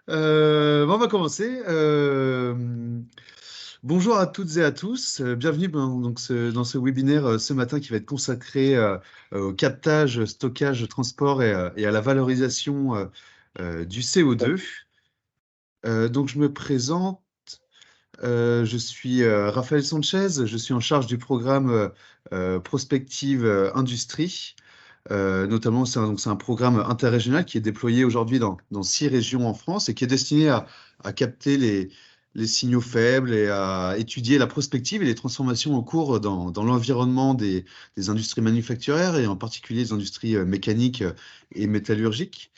Bon, on va commencer. Bonjour à toutes et à tous. Bienvenue dans ce webinaire ce matin qui va être consacré au captage, stockage, transport et à la valorisation du CO2. Donc, je me présente. Je suis Raphaël Sanchez. Je suis en charge du programme Prospective Industrie. Notamment, c'est un programme interrégional qui est déployé aujourd'hui dans 6 régions en France et qui est destiné à capter les signaux faibles et à étudier la prospective et les transformations en cours dans l'environnement des industries manufacturières et en particulier les industries mécaniques et métallurgiques.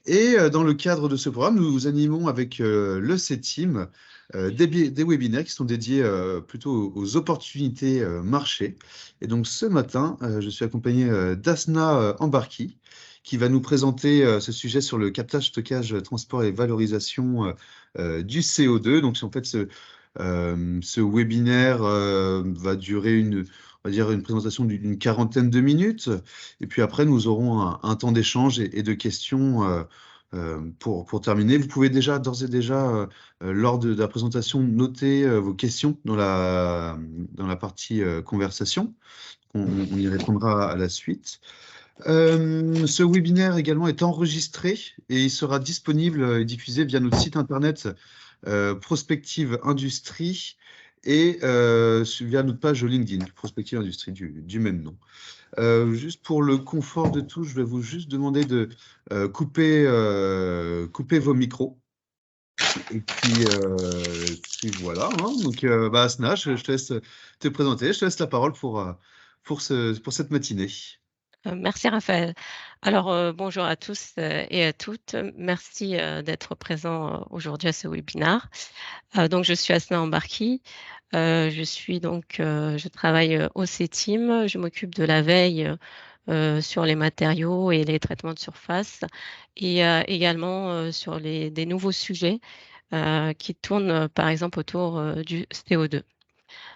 Et dans le cadre de ce programme, nous animons avec le CETIM des webinaires qui sont dédiés plutôt aux opportunités marché. Et donc ce matin, je suis accompagné d'Asna Embarki, qui va nous présenter ce sujet sur le captage, stockage, transport et valorisation du CO2. Donc en fait, ce webinaire va durer on va dire une présentation d'une quarantaine de minutes. Et puis après, nous aurons un temps d'échange et de questions pour terminer. Vous pouvez d'ores et déjà, lors de la présentation, noter vos questions dans la partie conversation. On y répondra à la suite. Ce webinaire également est enregistré et il sera disponible et diffusé via notre site internet Prospective Industrie et via notre page LinkedIn, Prospective Industrie du même nom. Juste pour le confort de tous, je vais vous juste demander de couper vos micros. Et puis voilà, hein. Donc, Asna, je te laisse te présenter, je te laisse la parole pour cette matinée. Merci Raphaël. Alors, bonjour à tous et à toutes. Merci d'être présents aujourd'hui à ce webinaire. Donc, je suis Asna Embarki. Je travaille au CETIM. Je m'occupe de la veille sur les matériaux et les traitements de surface et également sur des nouveaux sujets qui tournent par exemple autour du CO2.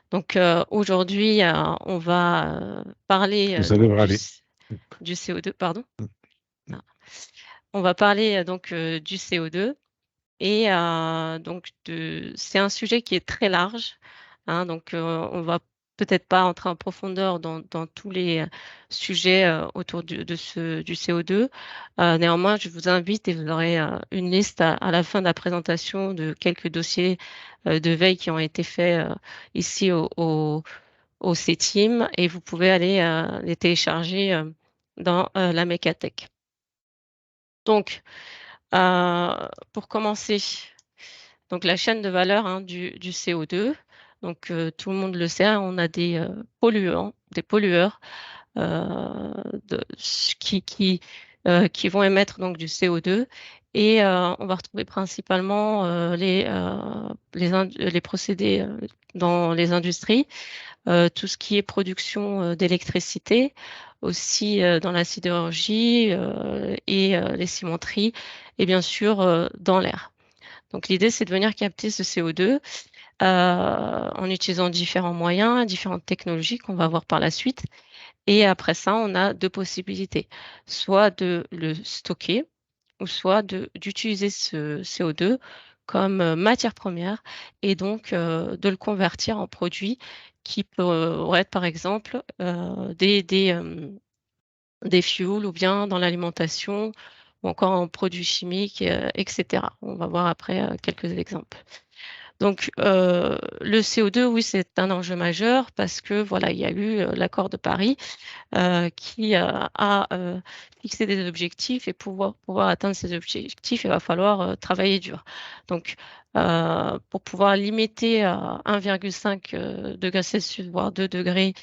Donc, aujourd'hui, on va parler Ça devrait aller. du CO2, pardon. Ah. On va parler du CO2 et c'est un sujet qui est très large, hein, donc on va peut-être pas entrer en profondeur dans tous les sujets autour du CO2. Néanmoins, je vous invite et vous aurez une liste à la fin de la présentation de quelques dossiers de veille qui ont été faits ici au CETIM et vous pouvez aller les télécharger dans la Mécatech. Donc, pour commencer, donc la chaîne de valeur, hein, du CO2. Donc, tout le monde le sait, hein, on a des pollueurs qui vont émettre donc du CO2 et on va retrouver principalement les procédés dans les industries, tout ce qui est production d'électricité, aussi dans la sidérurgie et les cimenteries, et bien sûr dans l'air. Donc l'idée, c'est de venir capter ce CO2 en utilisant différents moyens, différentes technologies qu'on va voir par la suite. Et après ça, on a deux possibilités, soit de le stocker ou soit d'utiliser ce CO2 comme matière première et donc de le convertir en produit qui pourrait être par exemple des fuels ou bien dans l'alimentation ou encore en produits chimiques, etc. On va voir après quelques exemples. Donc, le CO2, oui, c'est un enjeu majeur parce que voilà, il y a eu l'accord de Paris qui a fixé des objectifs et pour pouvoir atteindre ces objectifs, il va falloir travailler dur. Donc, pour pouvoir limiter à 1,5 degrés Celsius, voire 2 degrés,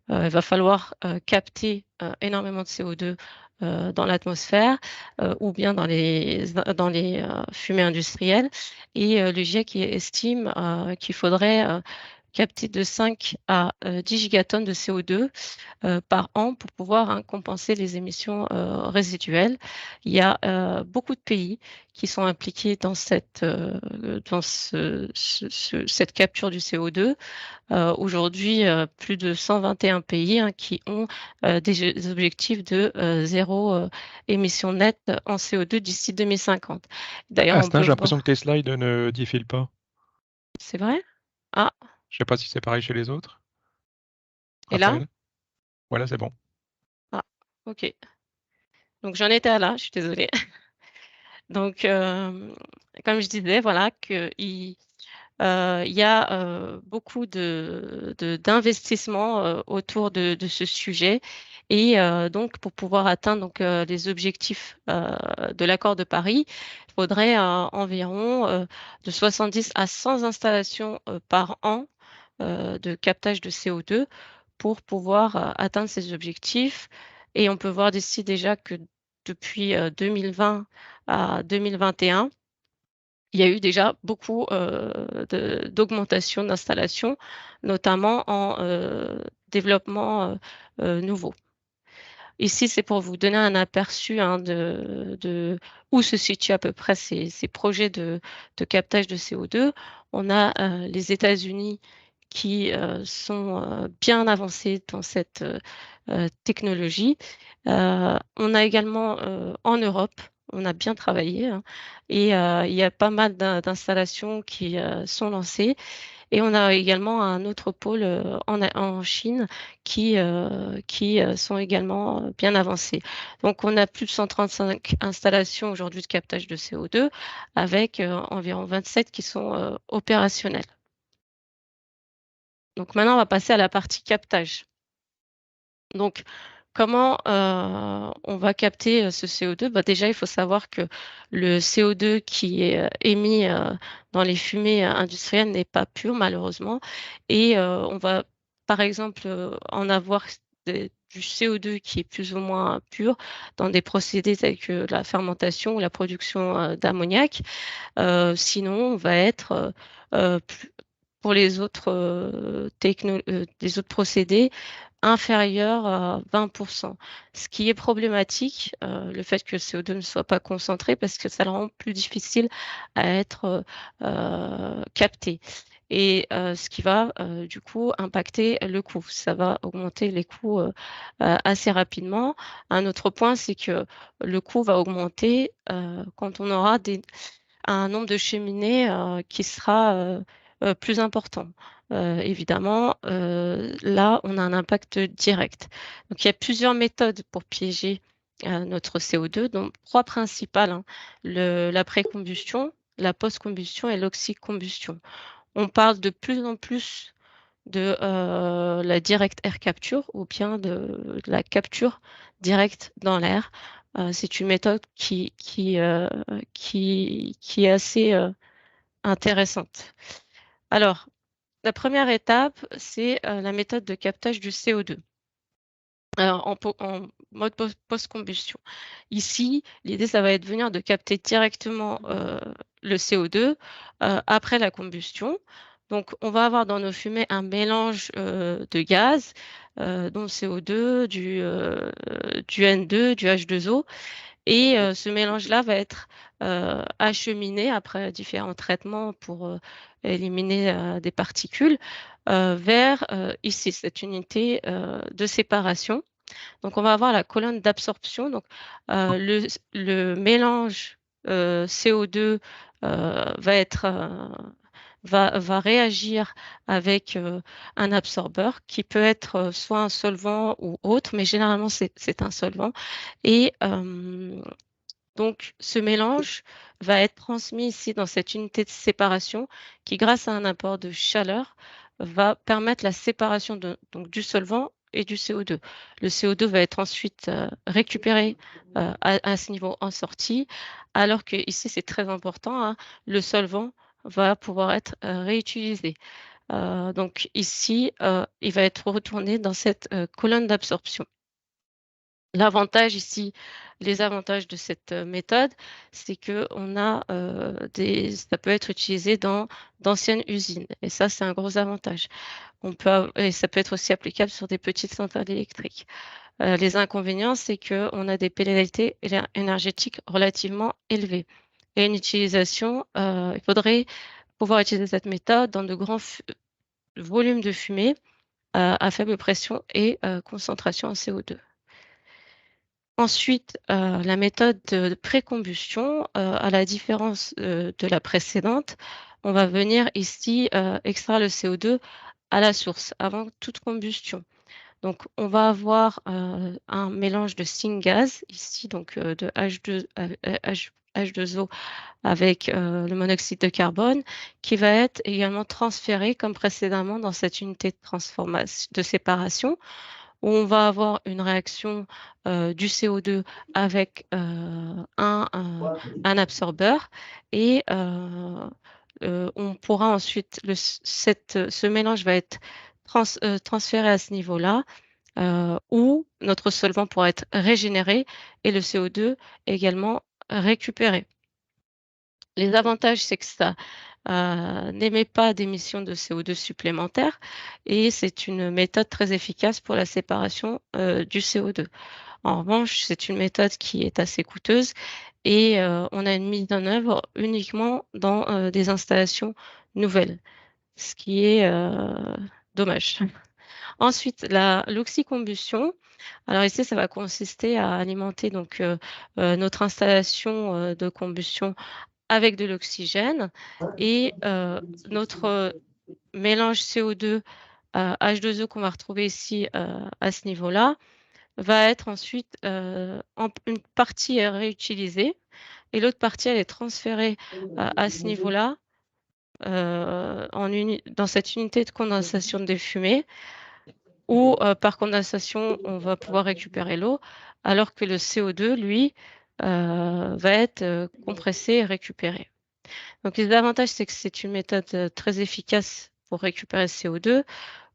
il va falloir capter énormément de CO2 dans l'atmosphère ou bien dans les fumées industrielles. Et le GIEC estime qu'il faudrait capter de 5 à 10 gigatonnes de CO2 par an pour pouvoir compenser les émissions résiduelles. Il y a beaucoup de pays qui sont impliqués dans cette capture du CO2. Aujourd'hui, plus de 121 pays qui ont des objectifs de zéro émission nette en CO2 d'ici 2050. D'ailleurs, on Astin, peut j'ai l'impression voir. que tes slides ne défilent pas. C'est vrai? Ah, Je sais pas si c'est pareil chez les autres. et là? Raphaël? Voilà, c'est bon. Ah, ok. Donc j'en étais à là, je suis désolée. Donc, comme je disais, voilà, il y a beaucoup d'investissements autour de ce sujet. Et donc, pour pouvoir atteindre les objectifs de l'accord de Paris, il faudrait environ de 70 à 100 installations par an de captage de CO2 pour pouvoir atteindre ces objectifs. Et on peut voir d'ici déjà que depuis 2020 à 2021, il y a eu déjà beaucoup d'augmentation d'installations, notamment en développement nouveau. Ici, c'est pour vous donner un aperçu de où se situent à peu près ces projets de captage de CO2. On a les États-Unis qui sont bien avancés dans cette technologie. On a également en Europe, on a bien travaillé, et il y a pas mal d'installations qui sont lancées. Et on a également un autre pôle en Chine qui sont également bien avancés. Donc, on a plus de 135 installations aujourd'hui de captage de CO2 avec environ 27 qui sont opérationnelles. Donc, maintenant, on va passer à la partie captage. Donc, comment on va capter ce CO2? Déjà, il faut savoir que le CO2 qui est émis dans les fumées industrielles n'est pas pur, malheureusement. Et on va, par exemple, en avoir du CO2 qui est plus ou moins pur dans des procédés tels que la fermentation ou la production d'ammoniac. Sinon, on va être pour les autres, des autres procédés inférieur à 20%. Ce qui est problématique, le fait que le CO2 ne soit pas concentré parce que ça le rend plus difficile à être capté. Et ce qui va du coup impacter le coût. Ça va augmenter les coûts assez rapidement. Un autre point, c'est que le coût va augmenter quand on aura un nombre de cheminées qui sera plus important. Évidemment, là, on a un impact direct. Donc, il y a plusieurs méthodes pour piéger notre CO2, donc 3 principales, la pré-combustion, la post-combustion et l'oxy-combustion. On parle de plus en plus de la direct air capture ou bien de la capture directe dans l'air. C'est une méthode qui est assez intéressante. Alors, la première étape, c'est la méthode de captage du CO2 en mode post-combustion. Ici, l'idée, ça va être de capter directement le CO2 après la combustion. Donc, on va avoir dans nos fumées un mélange de gaz, dont le CO2, du N2, du H2O. Et ce mélange-là va être acheminé après différents traitements pour éliminer des particules vers ici, cette unité de séparation. Donc, on va avoir la colonne d'absorption. Donc, le mélange CO2 va réagir avec un absorbeur qui peut être soit un solvant ou autre, mais généralement, c'est un solvant. Et donc, ce mélange va être transmis ici dans cette unité de séparation qui, grâce à un apport de chaleur, va permettre la séparation donc, du solvant et du CO2. Le CO2 va être ensuite récupéré à ce niveau en sortie, alors que ici, c'est très important, le solvant va pouvoir être réutilisé. Donc ici, il va être retourné dans cette colonne d'absorption. L'avantage ici, les avantages de cette méthode, c'est que ça peut être utilisé dans d'anciennes usines. Et ça, c'est un gros avantage. Et ça peut être aussi applicable sur des petites centrales électriques. Les inconvénients, c'est qu'on a des pénalités énergétiques relativement élevées. Et il faudrait pouvoir utiliser cette méthode dans de grands volumes de fumée à faible pression et concentration en CO2. Ensuite, la méthode de pré-combustion, à la différence de la précédente, on va venir ici extraire le CO2 à la source, avant toute combustion. Donc, on va avoir un mélange de syngas, ici, donc de H2O avec le monoxyde de carbone, qui va être également transféré, comme précédemment, dans cette unité de séparation, où on va avoir une réaction du CO2 avec un absorbeur et on pourra ensuite, ce mélange va être transféré à ce niveau-là où notre solvant pourra être régénéré et le CO2 également récupéré. Les avantages, c'est que ça n'émet pas d'émissions de CO2 supplémentaires et c'est une méthode très efficace pour la séparation du CO2. En revanche, c'est une méthode qui est assez coûteuse et on a une mise en œuvre uniquement dans des installations nouvelles, ce qui est dommage. Ensuite, l'oxycombustion. Alors ici, ça va consister à alimenter donc notre installation de combustion avec de l'oxygène et notre mélange CO2 H2O qu'on va retrouver ici à ce niveau-là va être ensuite une partie est réutilisée et l'autre partie elle est transférée à ce niveau-là dans cette unité de condensation des fumées où par condensation on va pouvoir récupérer l'eau alors que le CO2 lui va être compressé et récupéré. Donc les avantages, c'est que c'est une méthode très efficace pour récupérer le CO2.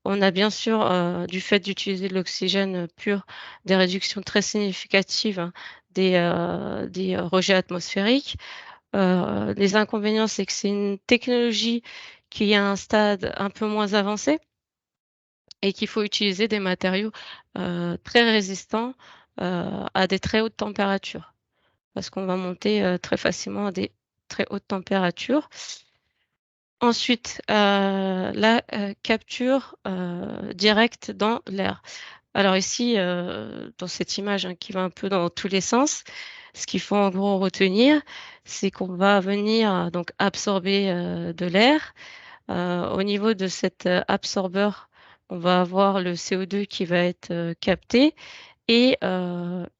On a bien sûr, du fait d'utiliser de l'oxygène pur, des réductions très significatives hein, des rejets atmosphériques. Les inconvénients, c'est que c'est une technologie qui est à un stade un peu moins avancé et qu'il faut utiliser des matériaux très résistants à des très hautes températures parce qu'on va monter très facilement à des très hautes températures. Ensuite, la capture directe dans l'air. Alors ici, dans cette image hein, qui va un peu dans tous les sens, ce qu'il faut en gros retenir, c'est qu'on va venir donc absorber de l'air. Au niveau de cet absorbeur, on va avoir le CO2 qui va être capté et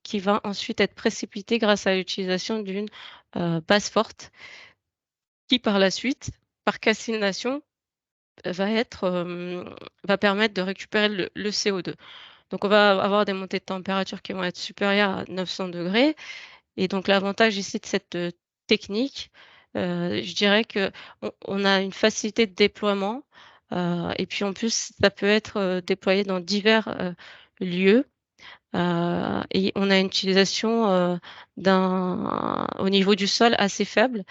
qui va ensuite être précipité grâce à l'utilisation d'une base forte qui par la suite, par calcination, va permettre de récupérer le CO2. Donc on va avoir des montées de température qui vont être supérieures à 900 degrés. Et donc l'avantage ici de cette technique, je dirais qu'on a une facilité de déploiement et puis en plus ça peut être déployé dans divers lieux. Et on a une utilisation au niveau du sol assez faible.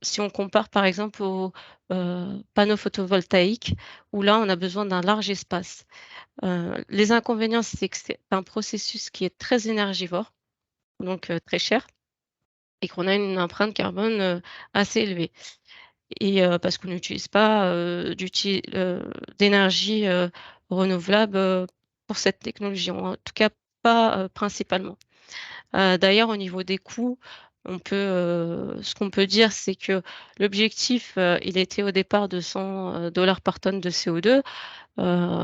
Si on compare par exemple aux panneaux photovoltaïques, où là on a besoin d'un large espace. Les inconvénients, c'est que c'est un processus qui est très énergivore, donc très cher, et qu'on a une empreinte carbone assez élevée. Et parce qu'on n'utilise pas d'énergie renouvelable pour cette technologie, en tout cas pas principalement. D'ailleurs, au niveau des coûts, ce qu'on peut dire, c'est que l'objectif, il était au départ de $100 par tonne de CO2,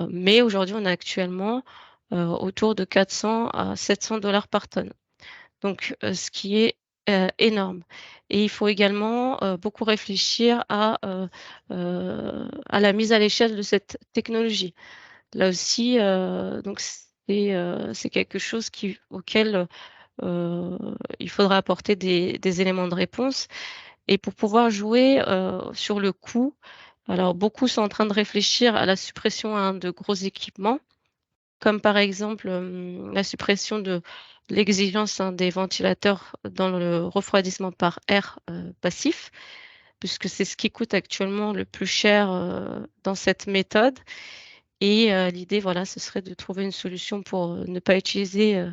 mais aujourd'hui, on est actuellement autour de 400 à 700 $ par tonne. Donc, ce qui est énorme. Et il faut également beaucoup réfléchir à la mise à l'échelle de cette technologie. Là aussi, donc c'est quelque chose auquel il faudra apporter des éléments de réponse. Et pour pouvoir jouer sur le coût, alors beaucoup sont en train de réfléchir à la suppression hein, de gros équipements comme par exemple la suppression de l'exigence des ventilateurs dans le refroidissement par air passif, puisque c'est ce qui coûte actuellement le plus cher dans cette méthode. Et l'idée, voilà, ce serait de trouver une solution pour ne pas utiliser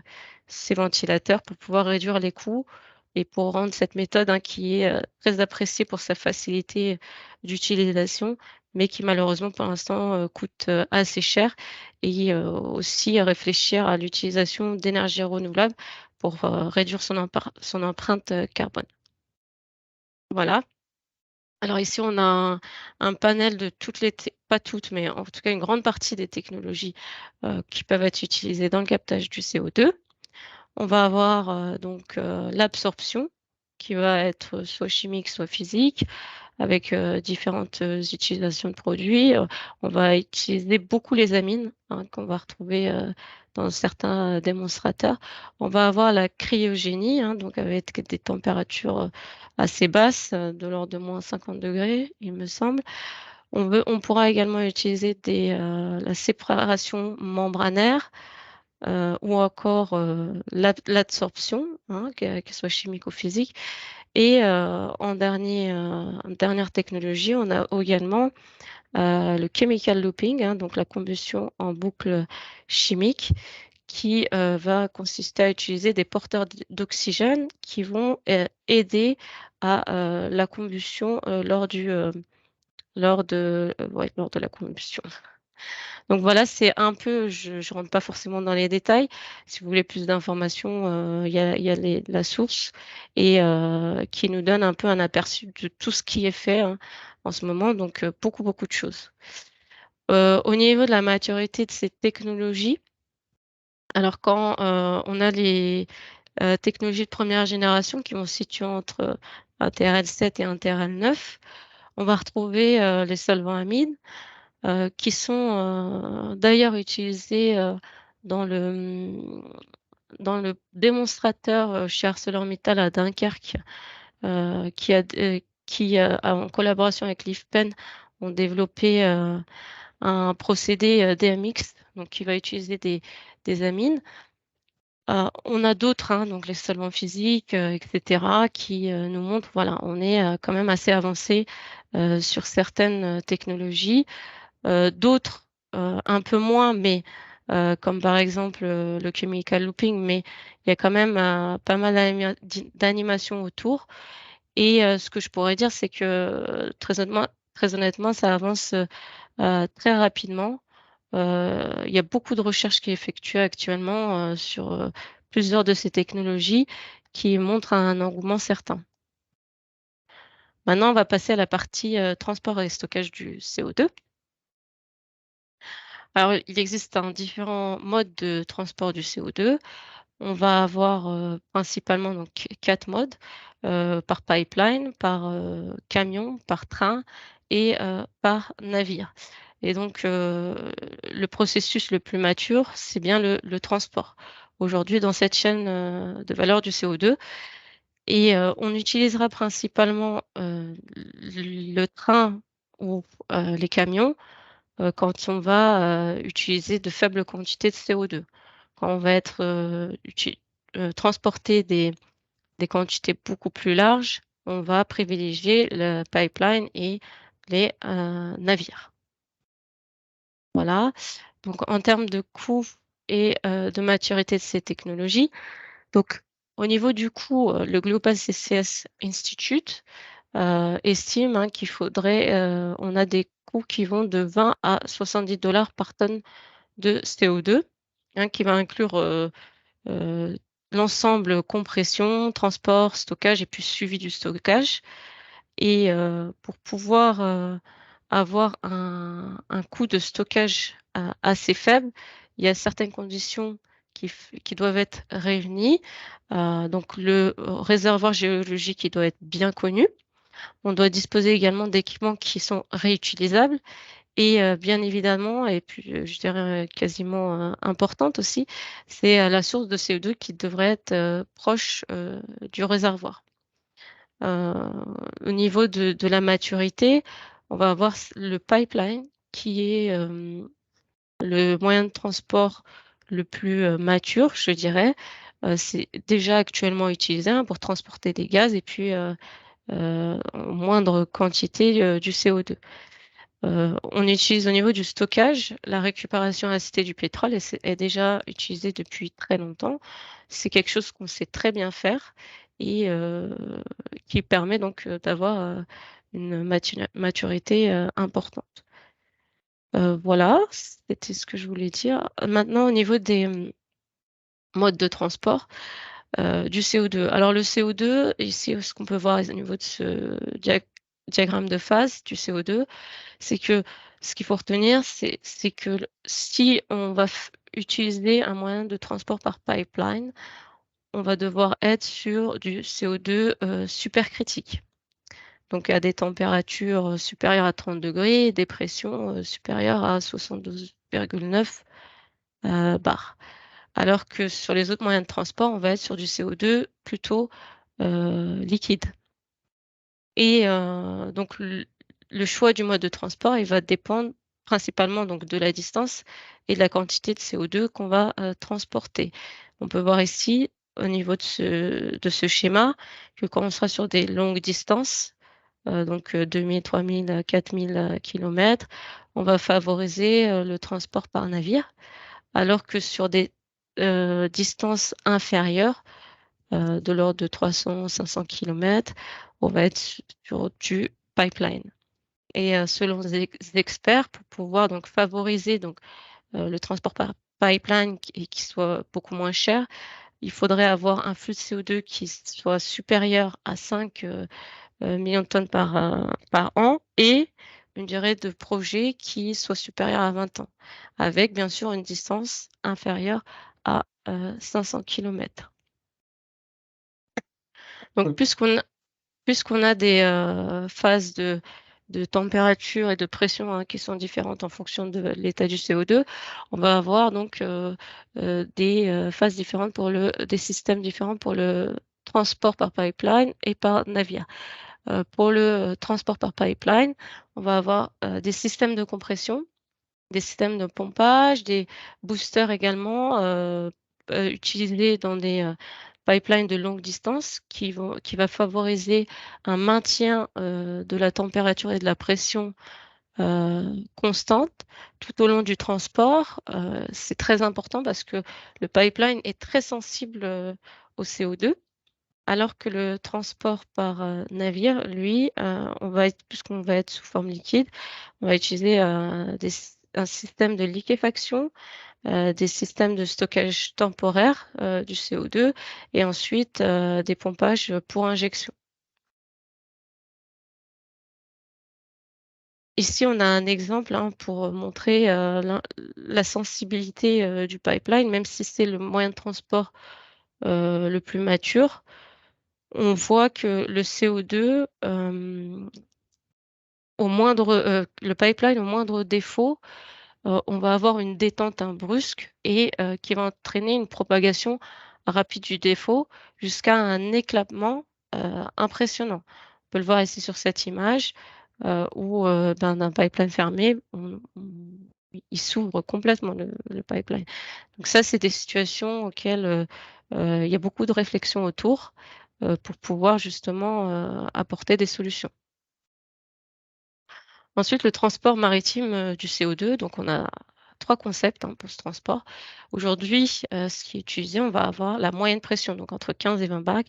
ces ventilateurs pour pouvoir réduire les coûts et pour rendre cette méthode qui est très appréciée pour sa facilité d'utilisation, mais qui malheureusement pour l'instant coûte assez cher, et aussi réfléchir à l'utilisation d'énergies renouvelables pour réduire son empreinte carbone. Voilà. Alors ici, on a un panel de toutes les, pas toutes, mais en tout cas une grande partie des technologies qui peuvent être utilisées dans le captage du CO2. On va avoir donc l'absorption qui va être soit chimique, soit physique, avec différentes utilisations de produits. On va utiliser beaucoup les amines qu'on va retrouver dans certains démonstrateurs. On va avoir la cryogénie, donc avec des températures assez basses, de l'ordre de moins 50 degrés, il me semble. On pourra également utiliser la séparation membranaire, ou encore l'absorption, qu'elle soit chimique ou physique. Et en dernière technologie, on a également le chemical looping, donc la combustion en boucle chimique, qui va consister à utiliser des porteurs d'oxygène qui vont aider à la combustion lors de la combustion. Donc voilà, c'est un peu, je ne rentre pas forcément dans les détails. Si vous voulez plus d'informations, il y a la source, et qui nous donne un peu un aperçu de tout ce qui est fait en ce moment, donc beaucoup, beaucoup de choses. Au niveau de la maturité de ces technologies, alors quand on a les technologies de première génération qui vont se situer entre un TRL7 et un TRL9, on va retrouver les solvants amides, qui sont d'ailleurs utilisés dans le démonstrateur chez ArcelorMittal à Dunkerque, qui en collaboration avec l'IFPEN, ont développé un procédé DMX, donc qui va utiliser des amines. On a d'autres, donc les solvants physiques, etc., qui nous montrent, voilà, on est quand même assez avancé sur certaines technologies. D'autres, un peu moins, mais comme par exemple le chemical looping, mais il y a quand même pas mal d'animations autour. Et ce que je pourrais dire, c'est que très honnêtement, ça avance très rapidement. Il y a beaucoup de recherches qui est effectuée actuellement sur plusieurs de ces technologies qui montrent un engouement certain. Maintenant, on va passer à la partie transport et stockage du CO2. Alors, il existe différents modes de transport du CO2. On va avoir principalement donc 4 modes, par pipeline, par camion, par train et par navire. Et donc, le processus le plus mature, c'est bien le transport. Aujourd'hui, dans cette chaîne de valeur du CO2, et on utilisera principalement le train ou les camions quand on va utiliser de faibles quantités de CO2. Quand on va transporter des quantités beaucoup plus larges, on va privilégier le pipeline et les navires. Voilà. Donc en termes de coût et de maturité de ces technologies, donc au niveau du coût, le Global CCS Institute estime qu'il faudrait, on a des coûts qui vont de 20 à 70 $ par tonne de CO2, qui va inclure l'ensemble compression, transport, stockage et puis suivi du stockage. Et pour pouvoir avoir un coût de stockage assez faible, il y a certaines conditions qui doivent être réunies. Donc le réservoir géologique, il doit être bien connu. On doit disposer également d'équipements qui sont réutilisables, et bien évidemment, et puis je dirais quasiment importante aussi, c'est la source de CO2 qui devrait être proche du réservoir. Au niveau de la maturité, on va avoir le pipeline qui est le moyen de transport le plus mature, je dirais. C'est déjà actuellement utilisé pour transporter des gaz et puis en moindre quantité du CO2. On utilise au niveau du stockage la récupération assistée du pétrole et est déjà utilisé depuis très longtemps. C'est quelque chose qu'on sait très bien faire et qui permet donc d'avoir une maturité importante. Voilà, c'était ce que je voulais dire. Maintenant, au niveau des modes de transport du CO2. Alors le CO2, ici, ce qu'on peut voir au niveau de ce diagramme de phase du CO2, c'est que ce qu'il faut retenir, c'est que si on va utiliser un moyen de transport par pipeline, on va devoir être sur du CO2 supercritique. Donc à des températures supérieures à 30 degrés et des pressions supérieures à 72,9 bars. Alors que sur les autres moyens de transport, on va être sur du CO2 plutôt liquide. Et donc le choix du mode de transport, il va dépendre principalement donc de la distance et de la quantité de CO2 qu'on va transporter. On peut voir ici au niveau de ce schéma que quand on sera sur des longues distances, donc 2000, 3000, 4000 km, on va favoriser le transport par navire, alors que sur des distances inférieures, de l'ordre de 300, 500 km, on va être sur du pipeline. Et selon les experts, pour pouvoir donc favoriser donc, le transport par pipeline et qui soit beaucoup moins cher, il faudrait avoir un flux de CO2 qui soit supérieur à 5 millions de tonnes par an et une durée de projet qui soit supérieure à 20 ans, avec bien sûr une distance inférieure à 500 km. Donc puisqu'on a des phases de température et de pression qui sont différentes en fonction de l'état du CO2, on va avoir donc des phases différentes des systèmes différents pour le transport par pipeline et par navire. Pour le transport par pipeline, on va avoir des systèmes de compression, des systèmes de pompage, des boosters également utilisés dans des pipelines de longue distance qui va favoriser un maintien de la température et de la pression constante tout au long du transport. C'est très important parce que le pipeline est très sensible au CO2. Alors que le transport par navire, lui, puisqu'on va être sous forme liquide, on va utiliser un système de liquéfaction, des systèmes de stockage temporaire du CO2 et ensuite des pompages pour injection. Ici, on a un exemple pour montrer la sensibilité du pipeline, même si c'est le moyen de transport le plus mature. On voit que le CO2, le pipeline, au moindre défaut, on va avoir une détente brusque et qui va entraîner une propagation rapide du défaut jusqu'à un éclatement impressionnant. On peut le voir ici sur cette image où d'un pipeline fermé, il s'ouvre complètement le pipeline. Donc ça, c'est des situations auxquelles il y a beaucoup de réflexions autour pour pouvoir justement apporter des solutions. Ensuite, le transport maritime du CO2. Donc, on a 3 concepts pour ce transport. Aujourd'hui, ce qui est utilisé, on va avoir la moyenne pression, donc entre 15 et 20 bar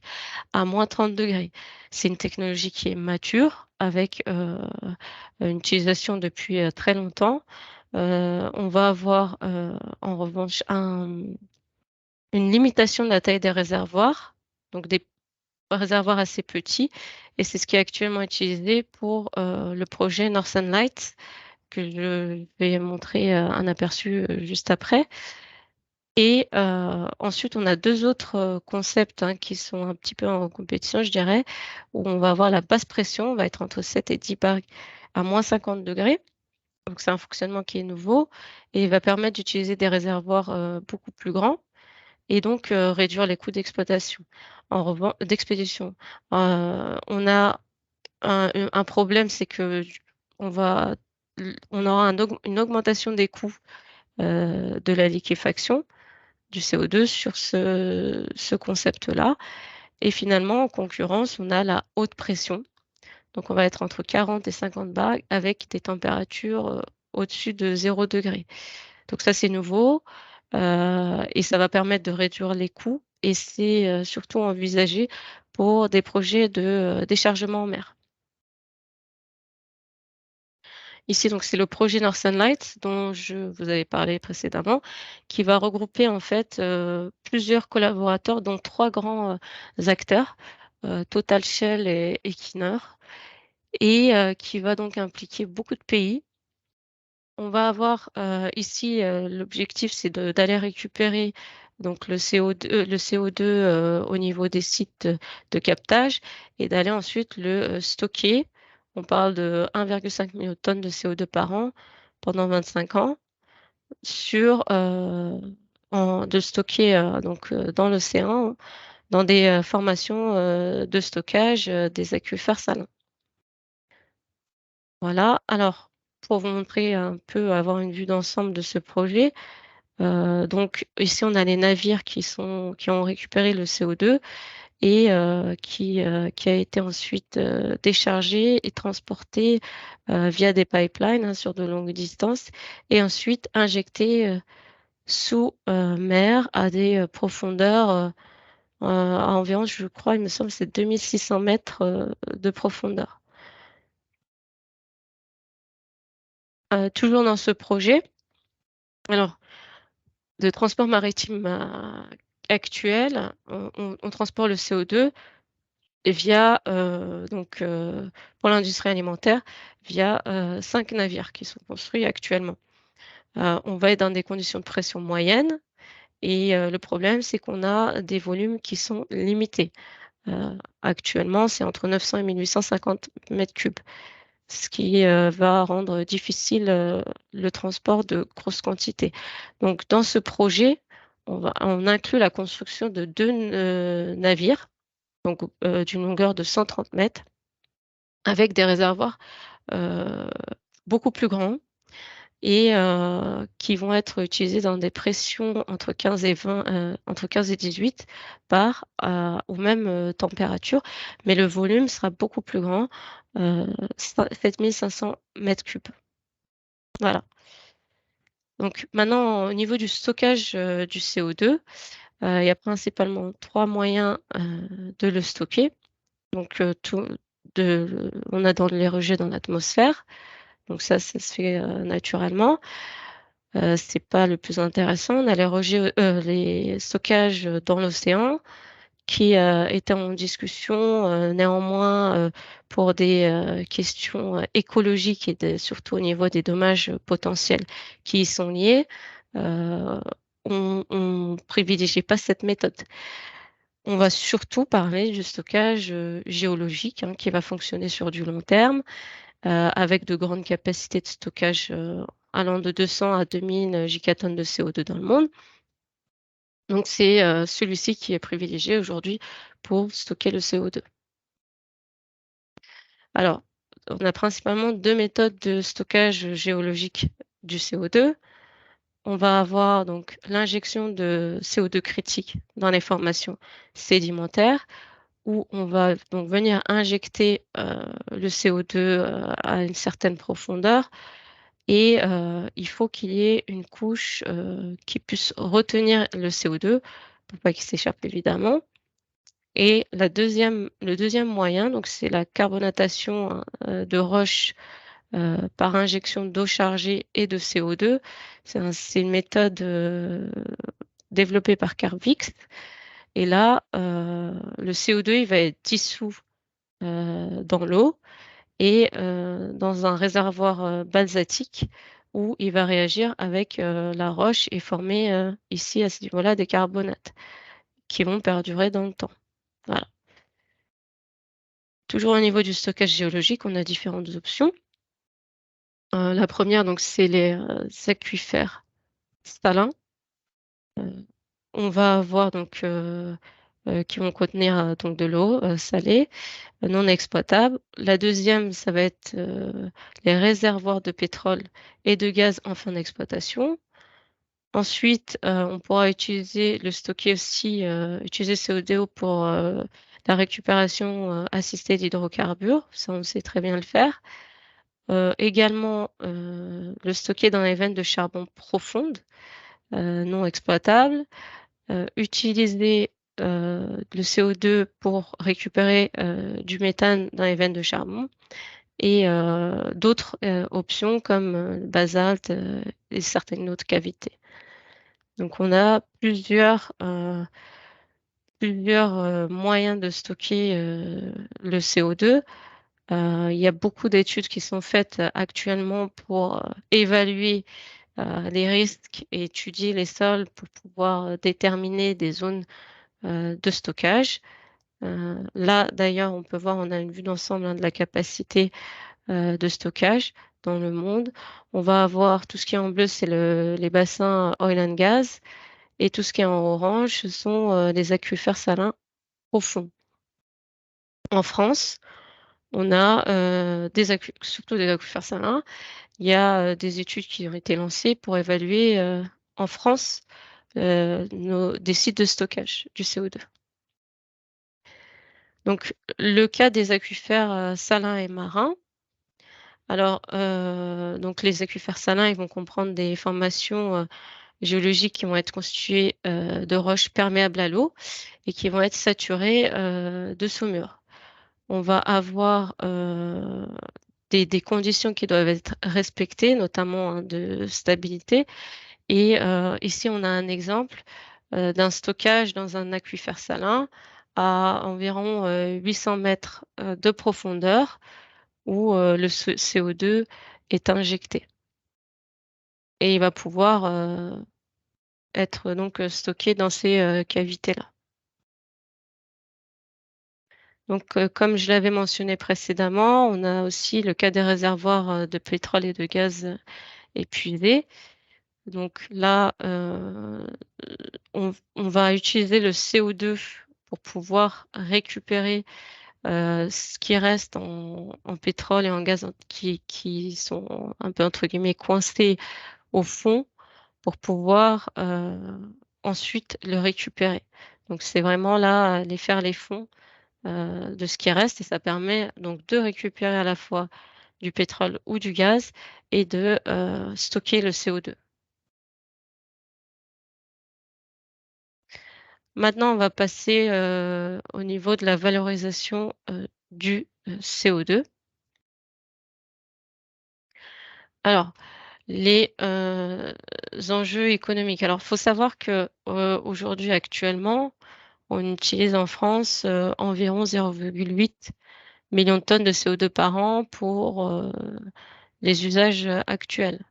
à moins 30 degrés. C'est une technologie qui est mature avec une utilisation depuis très longtemps. On va avoir en revanche une limitation de la taille des réservoirs, donc des réservoirs assez petits, et c'est ce qui est actuellement utilisé pour le projet Northern Lights, que je vais montrer un aperçu juste après. Et ensuite, on a 2 autres concepts qui sont un petit peu en compétition, je dirais, où on va avoir la basse pression, on va être entre 7 et 10 bar à moins 50 degrés. Donc c'est un fonctionnement qui est nouveau et va permettre d'utiliser des réservoirs beaucoup plus grands et donc réduire les coûts d'exploitation. D'expédition. On a un problème, c'est que on aura une augmentation des coûts de la liquéfaction du CO2 sur ce concept-là. Et finalement, en concurrence, on a la haute pression. Donc, on va être entre 40 et 50 bars avec des températures au-dessus de 0 degré. Donc, ça, c'est nouveau et ça va permettre de réduire les coûts. Et c'est surtout envisagé pour des projets de déchargement en mer. Ici, donc, c'est le projet Northern Lights dont je vous avais parlé précédemment, qui va regrouper en fait plusieurs collaborateurs, dont 3 grands acteurs, Total, Shell et Equinor, et qui va donc impliquer beaucoup de pays. On va avoir ici, l'objectif, c'est d'aller récupérer donc le CO2 au niveau des sites de captage et d'aller ensuite le stocker. On parle de 1,5 million de tonnes de CO2 par an pendant 25 ans de stocker donc dans l'océan, dans des formations de stockage des aquifères salins. Voilà. Alors, pour vous montrer un peu, avoir une vue d'ensemble de ce projet, donc ici, on a les navires qui ont récupéré le CO2 et qui a été ensuite déchargé et transporté via des pipelines, hein, sur de longues distances et ensuite injecté sous mer à des profondeurs à environ, je crois, il me semble, c'est 2600 mètres de profondeur. Toujours dans ce projet, alors, de transport maritime actuel, on transporte le CO2 via, pour l'industrie alimentaire, via 5 navires qui sont construits actuellement. On va être dans des conditions de pression moyennes et le problème, c'est qu'on a des volumes qui sont limités. Actuellement, c'est entre 900 et 1850 mètres cubes, ce qui va rendre difficile le transport de grosses quantités. Donc, dans ce projet, on inclut la construction de 2 navires, donc d'une longueur de 130 mètres, avec des réservoirs beaucoup plus grands et qui vont être utilisés dans des pressions entre 15 et 18 bars aux mêmes températures, mais le volume sera beaucoup plus grand, 7500 mètres cubes. Voilà. Donc maintenant, au niveau du stockage du CO2, il y a principalement 3 moyens de le stocker. Donc on a les rejets dans l'atmosphère. Donc ça se fait naturellement. C'est pas le plus intéressant. On a les stockages dans l'océan qui étaient en discussion néanmoins pour des questions écologiques et surtout au niveau des dommages potentiels qui y sont liés. On privilégie pas cette méthode. On va surtout parler du stockage géologique, hein, qui va fonctionner sur du long terme avec de grandes capacités de stockage allant de 200 à 2000 gigatonnes de CO2 dans le monde. Donc, c'est celui-ci qui est privilégié aujourd'hui pour stocker le CO2. Alors, on a principalement 2 méthodes de stockage géologique du CO2. On va avoir donc l'injection de CO2 critique dans les formations sédimentaires, où on va donc venir injecter le CO2 à une certaine profondeur. Et il faut qu'il y ait une couche qui puisse retenir le CO2 pour pas qu'il s'échappe évidemment. Et le deuxième moyen, donc c'est la carbonatation de roches par injection d'eau chargée et de CO2. C'est une méthode développée par Carbfix. Et là, le CO2 il va être dissous dans l'eau et dans un réservoir basaltique où il va réagir avec la roche et former ici à ce niveau-là des carbonates qui vont perdurer dans le temps. Voilà. Toujours au niveau du stockage géologique, on a différentes options. La première, donc, c'est les aquifères salins. On va avoir donc qui vont contenir donc de l'eau salée non exploitable. La deuxième, ça va être les réservoirs de pétrole et de gaz en fin d'exploitation. Ensuite, on pourra utiliser le stocker aussi, utiliser CO2 pour la récupération assistée d'hydrocarbures. Ça, on sait très bien le faire. Également, le stocker dans les veines de charbon profondes, non exploitables. Utiliser le CO2 pour récupérer du méthane dans les veines de charbon et d'autres options comme le basalte et certaines autres cavités. Donc on a plusieurs moyens de stocker le CO2. Il y a beaucoup d'études qui sont faites actuellement pour évaluer les risques et étudier les sols pour pouvoir déterminer des zones de stockage. Là, d'ailleurs, on peut voir, on a une vue d'ensemble de la capacité de stockage dans le monde. On va avoir tout ce qui est en bleu, c'est les bassins oil and gas, et tout ce qui est en orange, ce sont les aquifères salins profonds. En France, on a surtout des aquifères salins. Il y a des études qui ont été lancées pour évaluer en France des sites de stockage du CO2. Donc, le cas des aquifères salins et marins. Alors, donc les aquifères salins, ils vont comprendre des formations géologiques qui vont être constituées de roches perméables à l'eau et qui vont être saturées de saumure. On va avoir des conditions qui doivent être respectées, notamment hein, de stabilité. Et ici, on a un exemple d'un stockage dans un aquifère salin à environ 800 mètres de profondeur où le CO2 est injecté. Et il va pouvoir être donc stocké dans ces cavités-là. Donc, comme je l'avais mentionné précédemment, on a aussi le cas des réservoirs de pétrole et de gaz épuisés. Donc là, on va utiliser le CO2 pour pouvoir récupérer ce qui reste en pétrole et en gaz qui sont un peu entre guillemets coincés au fond pour pouvoir ensuite le récupérer. Donc c'est vraiment là faire les fonds de ce qui reste et ça permet donc de récupérer à la fois du pétrole ou du gaz et de stocker le CO2. Maintenant, on va passer au niveau de la valorisation du CO2. Alors, les enjeux économiques. Alors, il faut savoir que aujourd'hui, actuellement, on utilise en France environ 0,8 millions de tonnes de CO2 par an pour les usages actuels.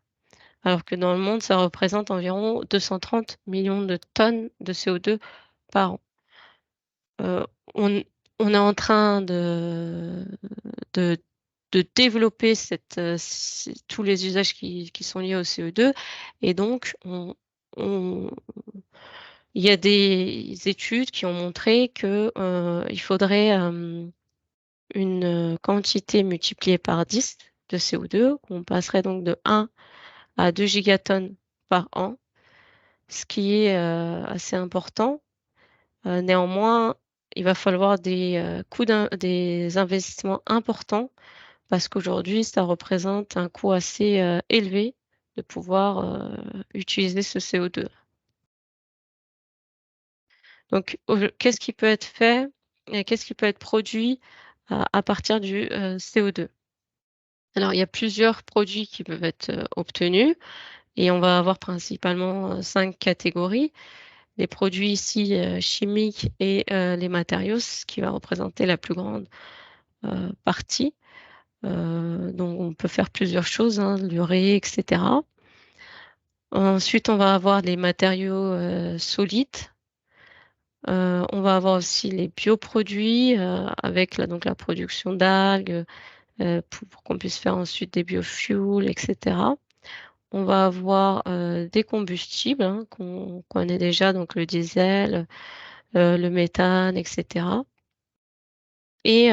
Alors que dans le monde, ça représente environ 230 millions de tonnes de CO2 par an. On est en train de développer tous les usages qui sont liés au CO2 et donc il y a des études qui ont montré que il faudrait une quantité multipliée par 10 de CO2, qu'on passerait donc de 1 à 2 gigatonnes par an, ce qui est assez important. Néanmoins, il va falloir des investissements importants parce qu'aujourd'hui, ça représente un coût assez élevé de pouvoir utiliser ce CO2. Donc, qu'est-ce qui peut être fait et qu'est-ce qui peut être produit à partir du CO2? Alors, il y a plusieurs produits qui peuvent être obtenus et on va avoir principalement 5 catégories. Les produits ici chimiques et les matériaux, ce qui va représenter la plus grande partie. Donc, on peut faire plusieurs choses, hein, l'urée, etc. Ensuite, on va avoir les matériaux solides. On va avoir aussi les bioproduits avec donc la production d'algues pour qu'on puisse faire ensuite des biofuels, etc. On va avoir des combustibles hein, qu'on connaît déjà, donc le diesel, le méthane, etc. Et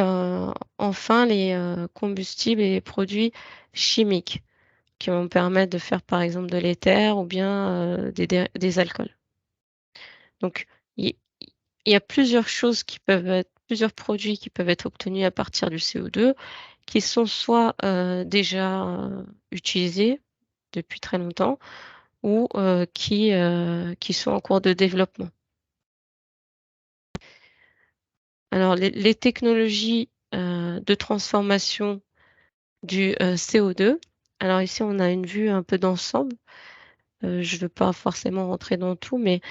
enfin, les combustibles et les produits chimiques. qui vont permettre de faire par exemple de l'éther ou bien des alcools. Donc, il y a plusieurs choses qui peuvent être, plusieurs produits qui peuvent être obtenus à partir du CO2, qui sont soit déjà utilisés depuis très longtemps ou qui sont en cours de développement. Alors, les technologies de transformation du CO2. Alors ici, on a une vue un peu d'ensemble. Je ne veux pas forcément rentrer dans tout, mais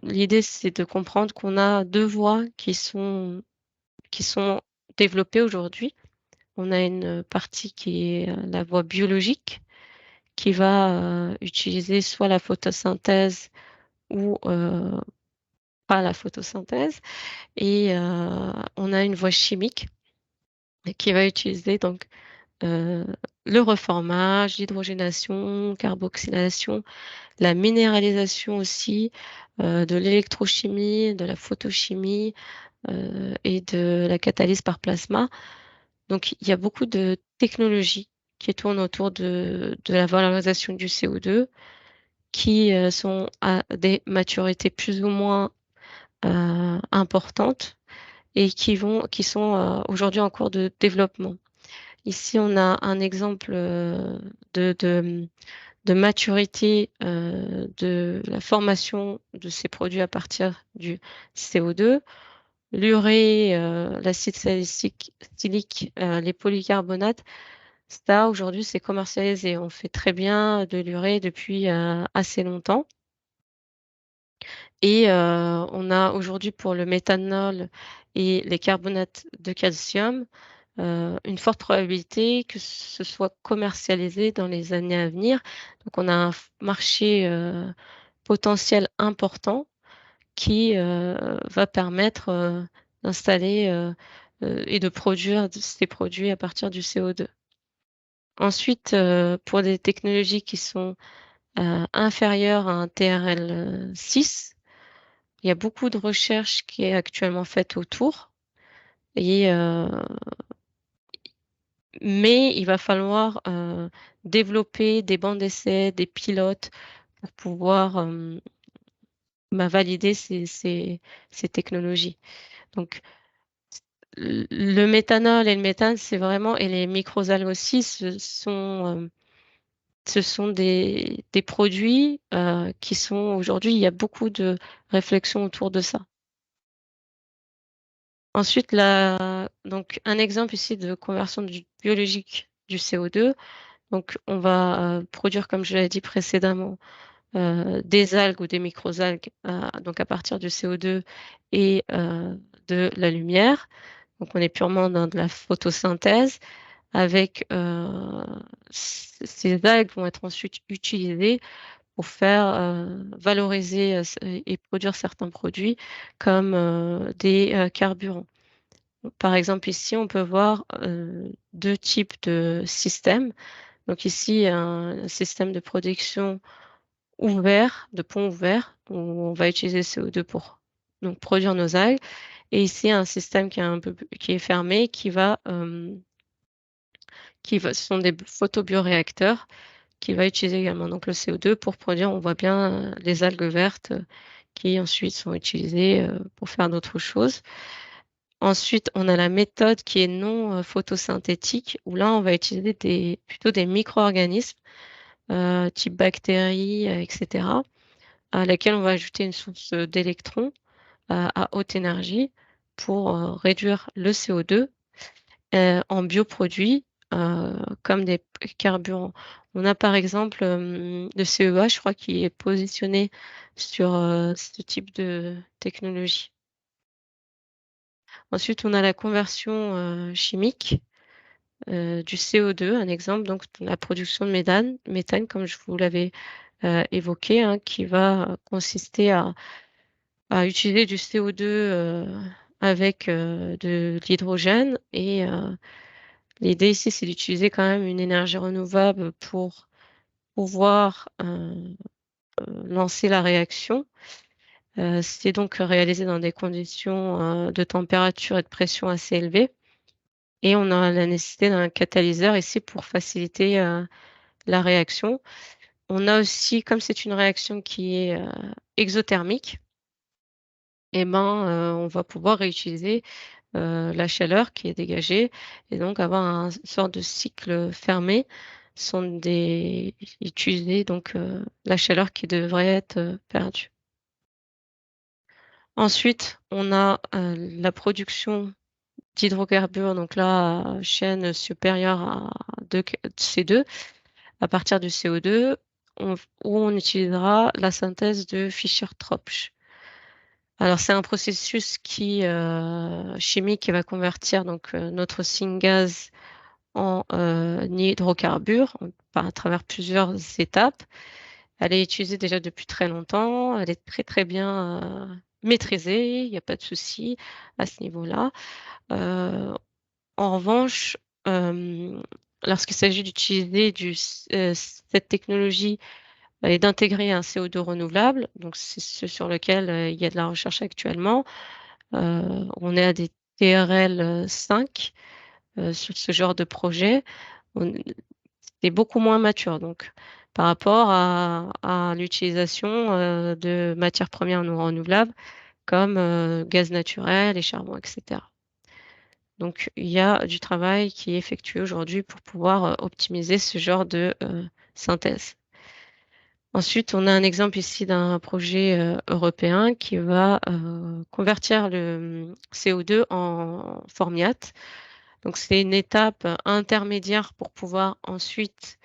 l'idée, c'est de comprendre qu'on a deux voies qui sont développées aujourd'hui. On a une partie qui est la voie biologique, qui va utiliser soit la photosynthèse ou pas la photosynthèse. Et on a une voie chimique qui va utiliser donc le reformage, l'hydrogénation, carboxylation, la minéralisation aussi, de l'électrochimie, de la photochimie et de la catalyse par plasma. Donc il y a beaucoup de technologies qui tournent autour de la valorisation du CO2 qui sont à des maturités plus ou moins importantes et qui sont aujourd'hui en cours de développement. Ici, on a un exemple de maturité de la formation de ces produits à partir du CO2. L'urée, l'acide salicylique, les polycarbonates, ça aujourd'hui c'est commercialisé. On fait très bien de l'urée depuis assez longtemps. Et on a aujourd'hui pour le méthanol et les carbonates de calcium une forte probabilité que ce soit commercialisé dans les années à venir. Donc on a un marché potentiel important qui va permettre d'installer et de produire ces produits à partir du CO2. Ensuite, pour des technologies qui sont inférieures à un TRL 6, il y a beaucoup de recherches qui est actuellement faite autour. Et mais il va falloir développer des bancs d'essai, des pilotes pour pouvoir valider ces technologies. Donc, le méthanol et le méthane, c'est vraiment, et les microalgues aussi, ce sont des produits qui sont aujourd'hui, il y a beaucoup de réflexions autour de ça. Ensuite, donc un exemple ici de conversion biologique du CO2. Donc, on va produire, comme je l'ai dit précédemment, des algues ou des microalgues, donc à partir du CO2 et de la lumière. Donc, on est purement dans de la photosynthèse. Avec ces algues vont être ensuite utilisées pour faire valoriser et produire certains produits comme des carburants. Par exemple, ici, on peut voir deux types de systèmes. Donc ici, un système de production ouvert, de pont ouvert, où on va utiliser le CO2 pour donc produire nos algues. Et ici, un système qui est fermé, ce sont des photobioréacteurs qui va utiliser également donc le CO2 pour produire, on voit bien les algues vertes qui ensuite sont utilisées pour faire d'autres choses. Ensuite, on a la méthode qui est non photosynthétique, où là, on va utiliser plutôt des micro-organismes type bactéries, etc., à laquelle on va ajouter une source d'électrons à haute énergie pour réduire le CO2 en bioproduits comme des carburants. On a par exemple le CEA, je crois, qui est positionné sur ce type de technologie. Ensuite, on a la conversion chimique du CO2, un exemple, donc la production de méthane, comme je vous l'avais évoqué, hein, qui va consister à utiliser du CO2 avec de l'hydrogène. Et l'idée ici, c'est d'utiliser quand même une énergie renouvelable pour pouvoir lancer la réaction. C'est donc réalisé dans des conditions de température et de pression assez élevées. Et on a la nécessité d'un catalyseur ici pour faciliter la réaction. On a aussi, comme c'est une réaction qui est exothermique, eh ben, on va pouvoir réutiliser la chaleur qui est dégagée et donc avoir une sorte de cycle fermé sans utiliser donc la chaleur qui devrait être perdue. Ensuite, on a la production d'hydrocarbures, donc là, à chaîne supérieure à C2, à partir du CO2, où on utilisera la synthèse de Fischer-Tropsch. Alors, c'est un processus chimique qui va convertir donc notre syngas en hydrocarbures à travers plusieurs étapes. Elle est utilisée déjà depuis très longtemps, elle est très très bien maîtrisée, il n'y a pas de souci à ce niveau-là. En revanche, lorsqu'il s'agit d'utiliser cette technologie et d'intégrer un CO2 renouvelable, donc c'est ce sur lequel il y a de la recherche actuellement, on est à des TRL 5 sur ce genre de projet. C'est beaucoup moins mature donc par rapport à l'utilisation de matières premières non renouvelables comme gaz naturel et charbon, etc. Donc il y a du travail qui est effectué aujourd'hui pour pouvoir optimiser ce genre de synthèse. Ensuite, on a un exemple ici d'un projet européen qui va convertir le CO2 en formiate. Donc c'est une étape intermédiaire pour pouvoir ensuite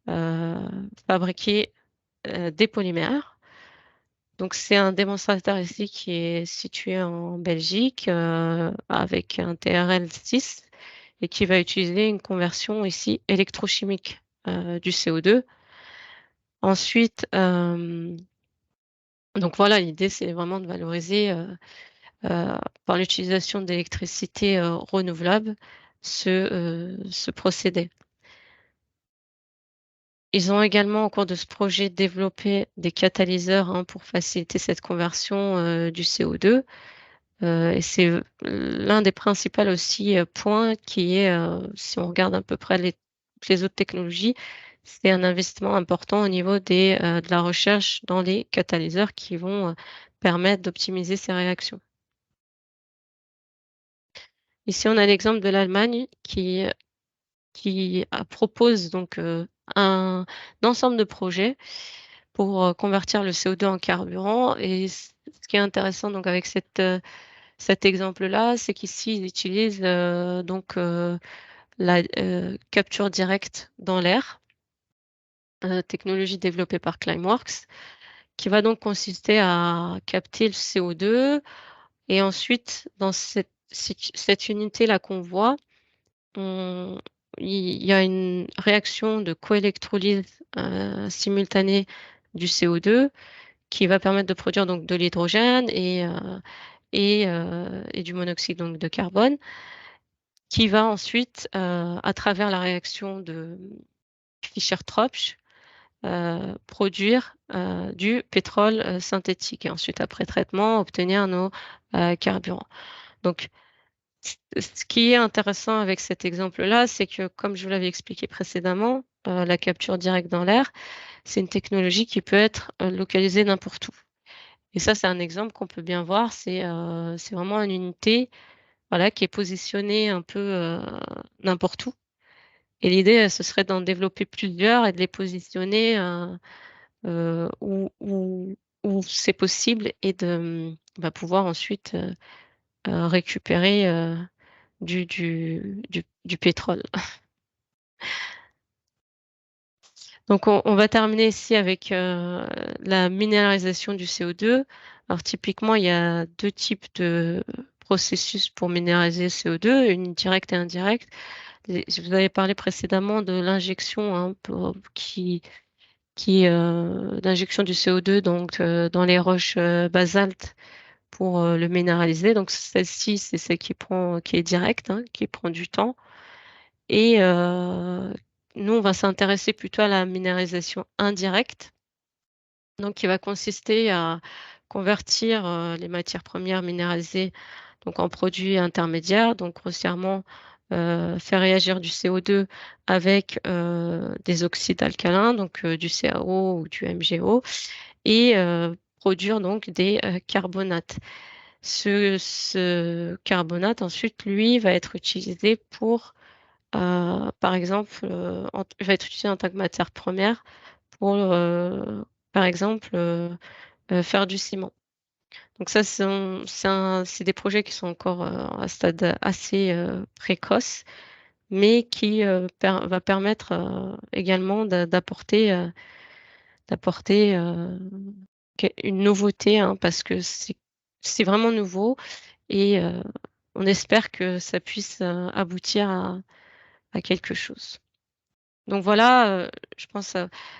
fabriquer des polymères. Donc c'est un démonstrateur ici qui est situé en Belgique avec un TRL 6 et qui va utiliser une conversion ici électrochimique du CO2. Ensuite, donc voilà, l'idée c'est vraiment de valoriser par l'utilisation d'électricité renouvelable ce procédé. Ils ont également, au cours de ce projet, développé des catalyseurs pour faciliter cette conversion du CO2. Et c'est l'un des principaux aussi points qui est, si on regarde à peu près les autres technologies, c'est un investissement important au niveau de la recherche dans les catalyseurs qui vont permettre d'optimiser ces réactions. Ici, on a l'exemple de l'Allemagne qui propose donc un ensemble de projets pour convertir le CO2 en carburant. Et ce qui est intéressant donc avec cet exemple-là, c'est qu'ici, ils utilisent donc la capture directe dans l'air, technologie développée par Climeworks, qui va donc consister à capter le CO2 et ensuite, dans cette unité-là qu'on voit, il y a une réaction de coélectrolyse simultanée du CO2 qui va permettre de produire donc de l'hydrogène et du monoxyde donc de carbone, qui va ensuite, à travers la réaction de Fischer-Tropsch, produire du pétrole synthétique et ensuite, après traitement, obtenir nos carburants. Donc, ce qui est intéressant avec cet exemple-là, c'est que, comme je vous l'avais expliqué précédemment, la capture directe dans l'air, c'est une technologie qui peut être localisée n'importe où. Et ça, c'est un exemple qu'on peut bien voir, c'est vraiment une unité voilà, qui est positionnée un peu n'importe où. Et l'idée, ce serait d'en développer plusieurs et de les positionner où c'est possible et de pouvoir ensuite récupérer du pétrole. Donc on va terminer ici avec la minéralisation du CO2. Alors typiquement, il y a deux types de processus pour minéraliser le CO2, une directe et indirecte. Je vous avais parlé précédemment de l'injection l'injection du CO2 donc dans les roches basaltes pour le minéraliser. Donc celle-ci, c'est celle qui est directe, qui prend du temps. Et nous, on va s'intéresser plutôt à la minéralisation indirecte, donc qui va consister à convertir les matières premières minéralisées donc en produits intermédiaires. Donc grossièrement, faire réagir du CO2 avec des oxydes alcalins, donc du CaO ou du MgO, et produire donc des carbonates. Ce carbonate, ensuite, lui, va être utilisé pour, par exemple, va être utilisé en tant que matière première pour, par exemple, faire du ciment. Donc ça, c'est des projets qui sont encore à un stade assez précoce, mais qui va permettre également d'apporter une nouveauté, hein, parce que c'est vraiment nouveau et on espère que ça puisse aboutir à quelque chose. Donc voilà, je pense,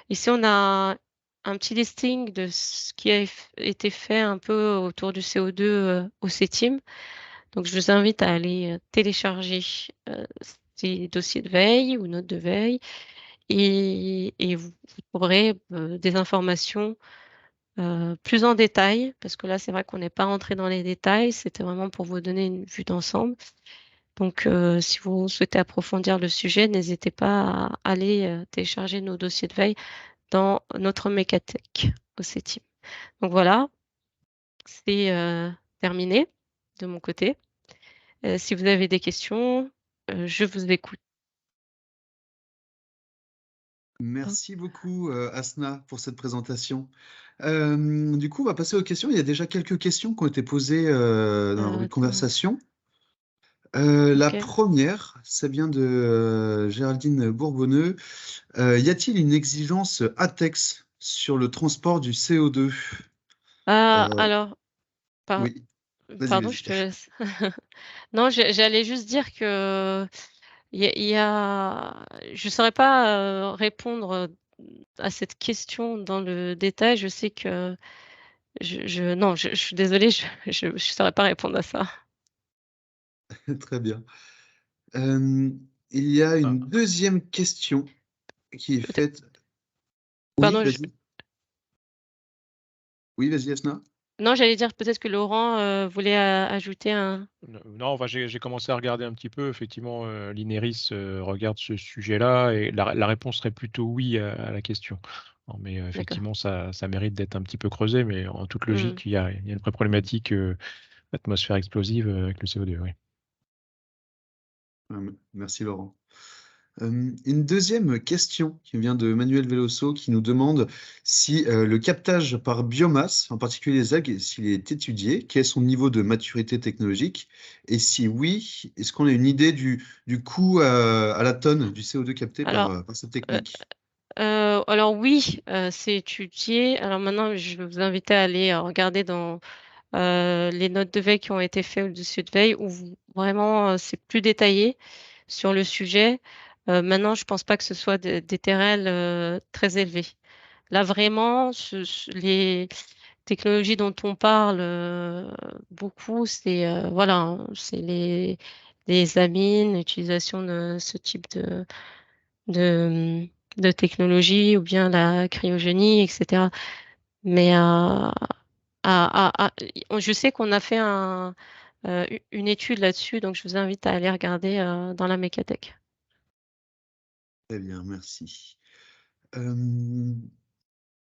ici on a un petit listing de ce qui a été fait un peu autour du CO2 au CETIM. Donc je vous invite à aller télécharger ces dossiers de veille ou notes de veille et vous trouverez des informations plus en détail, parce que là c'est vrai qu'on n'est pas rentré dans les détails, c'était vraiment pour vous donner une vue d'ensemble. Donc si vous souhaitez approfondir le sujet, n'hésitez pas à aller télécharger nos dossiers de veille dans notre mécathèque au CETIM. Donc voilà, c'est terminé de mon côté. Si vous avez des questions, je vous écoute. Merci beaucoup, Asna, pour cette présentation. Du coup, on va passer aux questions. Il y a déjà quelques questions qui ont été posées dans la rubrique Attends, conversation. La ok. première, ça vient de Géraldine Bourbonneux. Y a-t-il une exigence ATEX sur le transport du CO2? Euh, Alors, par- oui, vas-y, pardon, je vas-y. te laisse. Non, j'allais juste dire que je ne saurais pas répondre à cette question dans le détail. Je sais que non, je suis désolée, je saurais pas répondre à ça. Très bien. Euh, il y a Ah, une deuxième question qui est Peut-être- faite. Oui, Pardon, vas-y. Oui, vas-y, Asna. non, j'allais dire peut-être que Laurent voulait ajouter un. non, enfin, j'ai commencé à regarder un petit peu. Effectivement, l'INERIS regarde ce sujet-là et la réponse serait plutôt oui à la question. Non, mais D'accord. effectivement, ça mérite d'être un petit peu creusé, mais en toute Hmm. logique, il y a une vraie problématique atmosphère explosive avec le CO2. Oui. Merci, Laurent. Une deuxième question qui vient de Manuel Veloso qui nous demande si le captage par biomasse, en particulier les algues, s'il est étudié, quel est son niveau de maturité technologique et si oui, est-ce qu'on a une idée du coût à la tonne du CO2 capté Alors, par cette euh, technique? alors oui, c'est étudié. Alors maintenant, je vais vous inviter à aller regarder dans les notes de veille qui ont été faites au-dessus de veille, où vraiment c'est plus détaillé sur le sujet. Maintenant, je pense pas que ce soit des TRL très élevés. Là, vraiment, les technologies dont on parle beaucoup, c'est voilà, hein, c'est les amines, l'utilisation de ce type de, de technologie ou bien la cryogénie, etc. Mais je sais qu'on a fait une étude là-dessus, donc je vous invite à aller regarder dans la mécathèque. Très bien, merci. Euh,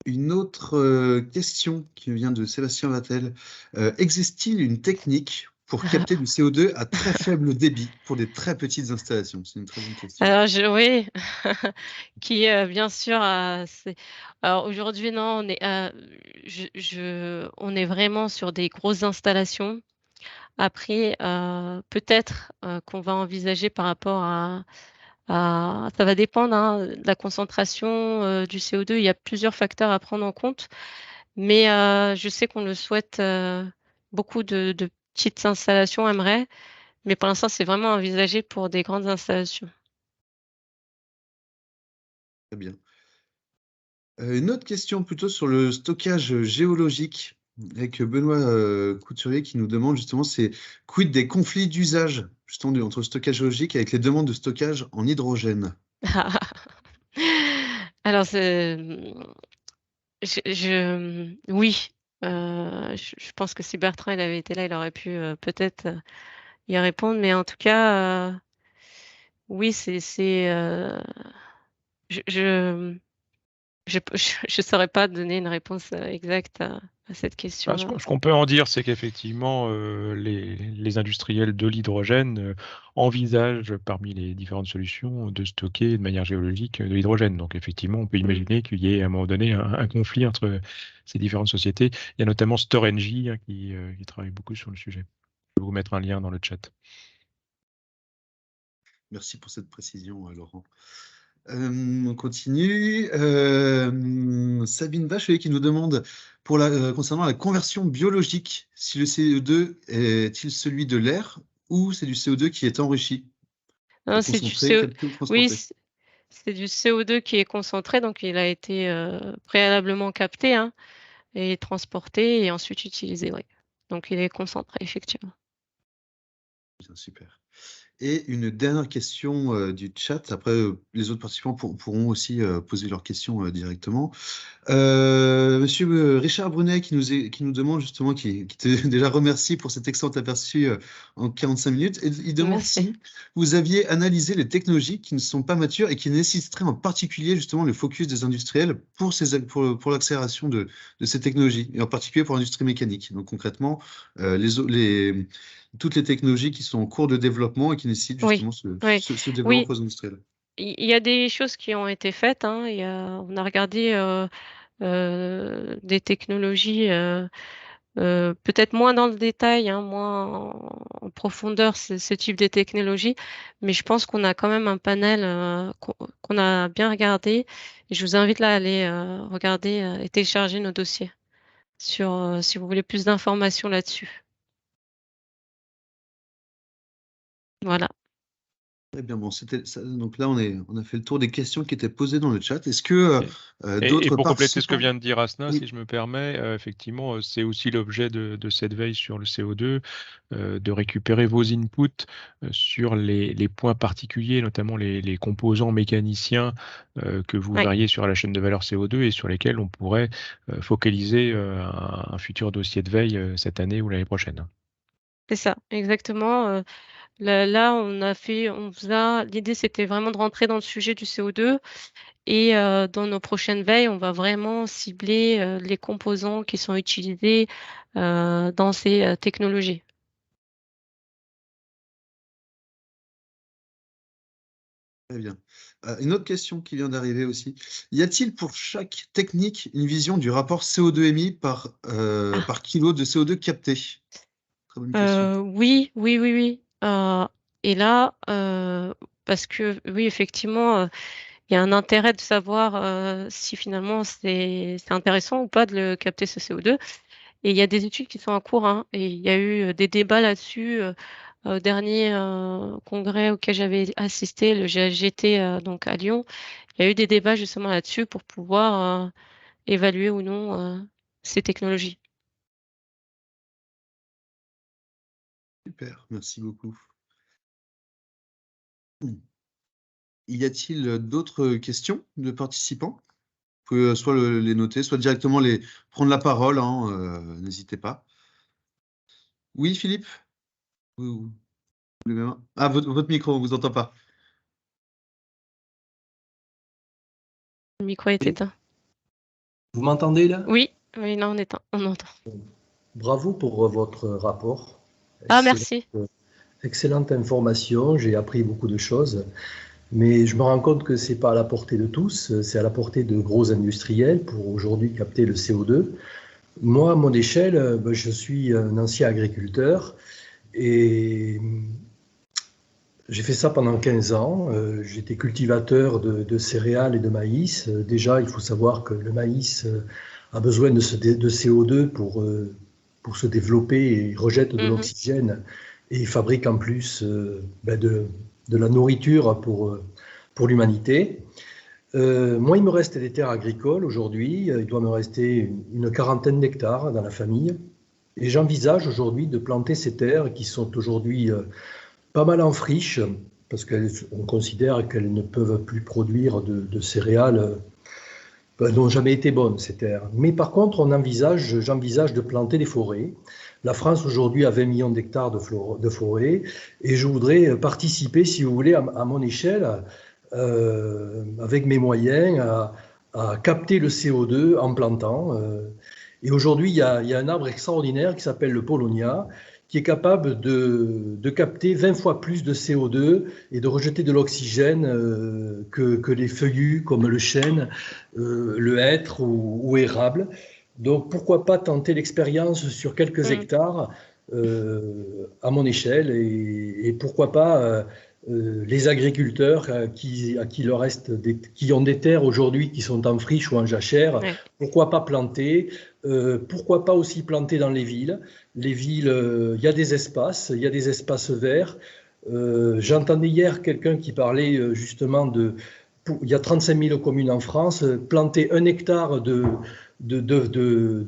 Une autre question qui vient de Sébastien Vattel. Existe-t-il une technique pour capter du CO2 à très faible débit pour des très petites installations? C'est une très bonne question. Alors, oui, qui bien sûr, alors aujourd'hui, non, on est vraiment sur des grosses installations. Après, peut-être qu'on va envisager par rapport ça va dépendre hein, de la concentration du CO2. Il y a plusieurs facteurs à prendre en compte, mais je sais qu'on le souhaite. Beaucoup de petites installations aimeraient, mais pour l'instant, c'est vraiment envisagé pour des grandes installations. Très bien. Une autre question plutôt sur le stockage géologique avec Benoît Couturier qui nous demande justement c'est quid des conflits d'usage justement entre le stockage géologique avec les demandes de stockage en hydrogène? Alors, oui, je pense que si Bertrand il avait été là, il aurait pu peut-être y répondre, mais en tout cas, oui, je saurais pas donner une réponse exacte à cette question-là. Ce qu'on peut en dire, c'est qu'effectivement, les industriels de l'hydrogène envisagent parmi les différentes solutions de stocker de manière géologique de l'hydrogène. Donc effectivement, on peut imaginer qu'il y ait à un moment donné un conflit entre ces différentes sociétés. Il y a notamment Storengy qui travaille beaucoup sur le sujet. Je vais vous mettre un lien dans le chat. Merci pour cette précision, Laurent. On continue. Sabine Vache qui nous demande concernant la conversion biologique, si le CO2 est-il celui de l'air ou c'est du CO2 qui est enrichi, Non, c'est du concentré, capté ou transporté. Oui, c'est du CO2 qui est concentré, donc il a été préalablement capté et transporté et ensuite utilisé. Oui. Donc il est concentré, effectivement. Bien, super. Et une dernière question du chat. Après, les autres participants pourront aussi poser leurs questions directement. Monsieur Richard Brunet qui nous demande justement, qui te déjà remercie pour cet excellent aperçu en 45 minutes. Et il demande si vous aviez analysé les technologies qui ne sont pas matures et qui nécessiteraient en particulier justement le focus des industriels pour l'accélération de ces technologies, et en particulier pour l'industrie mécanique. Donc concrètement, toutes les technologies qui sont en cours de développement et qui nécessitent justement ce développement post-industriel. Il y a des choses qui ont été faites. On a regardé des technologies, peut-être moins dans le détail, moins en profondeur, ce type de technologie, mais je pense qu'on a quand même un panel qu'on a bien regardé. Et je vous invite là à aller regarder et télécharger nos dossiers si vous voulez plus d'informations là-dessus. Voilà. Très bien, bon, donc là, on a fait le tour des questions qui étaient posées dans le chat. Est-ce que d'autres et pour compléter ce que participants... vient de dire Asna, Oui. si je me permets, effectivement, c'est aussi l'objet de cette veille sur le CO2, de récupérer vos inputs sur les points particuliers, notamment les composants mécaniciens que vous verriez sur la chaîne de valeur CO2 et sur lesquels on pourrait focaliser un futur dossier de veille cette année ou l'année prochaine. C'est ça, exactement. Là, l'idée, c'était vraiment de rentrer dans le sujet du CO2 et dans nos prochaines veilles, on va vraiment cibler les composants qui sont utilisés dans ces technologies. Très bien. Une autre question qui vient d'arriver aussi. Y a-t-il pour chaque technique une vision du rapport CO2 émis par kilo de CO2 capté? Très bonne question. Oui. Et là, parce que oui, effectivement, il y a un intérêt de savoir si finalement c'est intéressant ou pas de le capter ce CO2. Et il y a des études qui sont en cours, et il y a eu des débats là-dessus au dernier congrès auquel j'avais assisté, le GHGT donc à Lyon. Il y a eu des débats justement là-dessus pour pouvoir évaluer ou non ces technologies. Super, merci beaucoup. Y a-t-il d'autres questions de participants? Vous pouvez soit les noter, soit directement prendre la parole, n'hésitez pas. Oui, Philippe? Ah, votre micro, on ne vous entend pas. Le micro est éteint. Vous m'entendez là? Oui, là on entend. Bravo pour votre rapport. Merci. Excellente information, j'ai appris beaucoup de choses, mais je me rends compte que ce n'est pas à la portée de tous, c'est à la portée de gros industriels pour aujourd'hui capter le CO2. Moi, à mon échelle, je suis un ancien agriculteur et j'ai fait ça pendant 15 ans. J'étais cultivateur de céréales et de maïs. Déjà, il faut savoir que le maïs a besoin de CO2 pour se développer et il rejette de l'oxygène. Et il fabrique en plus de la nourriture pour l'humanité. Moi, il me reste des terres agricoles aujourd'hui. Il doit me rester une quarantaine d'hectares dans la famille. Et j'envisage aujourd'hui de planter ces terres qui sont aujourd'hui pas mal en friche, parce qu'on considère qu'elles ne peuvent plus produire de céréales n'ont jamais été bonnes, ces terres. Mais par contre, j'envisage de planter des forêts. La France aujourd'hui a 20 millions d'hectares de forêts et je voudrais participer, si vous voulez, à mon échelle, avec mes moyens, à capter le CO2 en plantant. Et aujourd'hui, il y a un arbre extraordinaire qui s'appelle le Paulownia, qui est capable de capter 20 fois plus de CO2 et de rejeter de l'oxygène que les feuillus comme le chêne, le hêtre ou érable. Donc pourquoi pas tenter l'expérience sur quelques hectares à mon échelle et pourquoi pas les agriculteurs qui ont des terres aujourd'hui qui sont en friche ou en jachère, pourquoi pas planter, pourquoi pas aussi planter dans les villes. Les villes, il y a des espaces verts. J'entendais hier quelqu'un qui parlait justement il y a 35 000 communes en France, planter 1 hectare de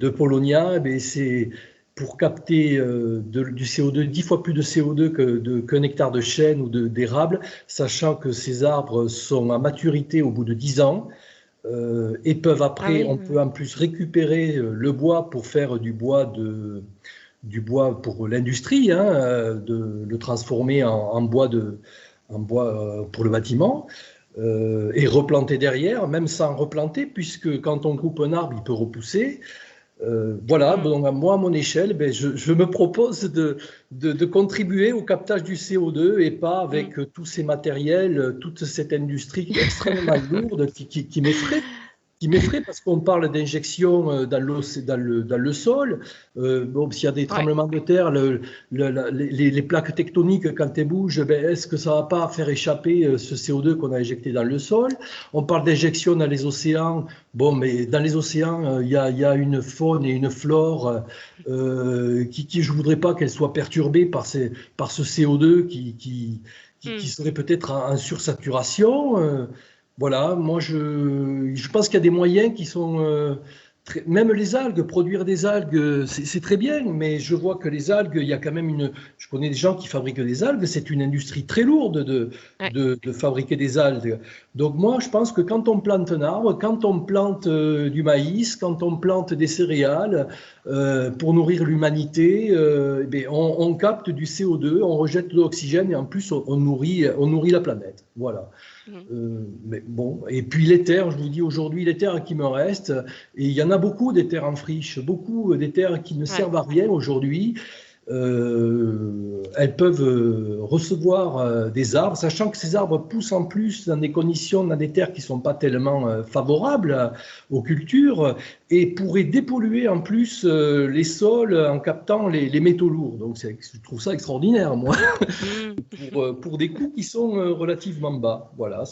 Paulownia, c'est pour capter du CO2, 10 fois plus de CO2 qu'un hectare de chêne ou d'érable, sachant que ces arbres sont à maturité au bout de 10 ans et peuvent après, on peut en plus récupérer le bois pour faire du bois pour l'industrie, de le transformer en bois pour le bâtiment. Et replanter derrière, même sans replanter, puisque quand on coupe un arbre, il peut repousser. Voilà, donc moi, à mon échelle, je me propose de contribuer au captage du CO2 et pas avec tous ces matériels, toute cette industrie extrêmement lourde qui m'effraie parce qu'on parle d'injection dans le sol. S'il y a des tremblements de terre, les plaques tectoniques, quand elles bougent, est-ce que ça ne va pas faire échapper ce CO2 qu'on a injecté dans le sol? On parle d'injection dans les océans. Mais dans les océans, il y a une faune et une flore je ne voudrais pas qu'elles soient perturbées par ce CO2 qui serait peut-être en sursaturation. Voilà, moi je pense qu'il y a des moyens qui sont même les algues, produire des algues, c'est très bien, mais je vois que les algues, il y a quand même je connais des gens qui fabriquent des algues, c'est une industrie très lourde de fabriquer des algues. Donc moi je pense que quand on plante un arbre, quand on plante du maïs, quand on plante des céréales pour nourrir l'humanité, on capte du CO2, on rejette de l'oxygène et en plus on nourrit la planète. Voilà. Mais bon, et puis les terres, je vous dis aujourd'hui, les terres qui me restent, et il y en a beaucoup des terres en friche, beaucoup des terres qui ne servent à rien aujourd'hui. Elles peuvent recevoir des arbres, sachant que ces arbres poussent en plus dans des conditions, dans des terres qui ne sont pas tellement favorables aux cultures et pourraient dépolluer en plus les sols en captant les métaux lourds. Donc je trouve ça extraordinaire, moi, pour des coûts qui sont relativement bas. Voilà,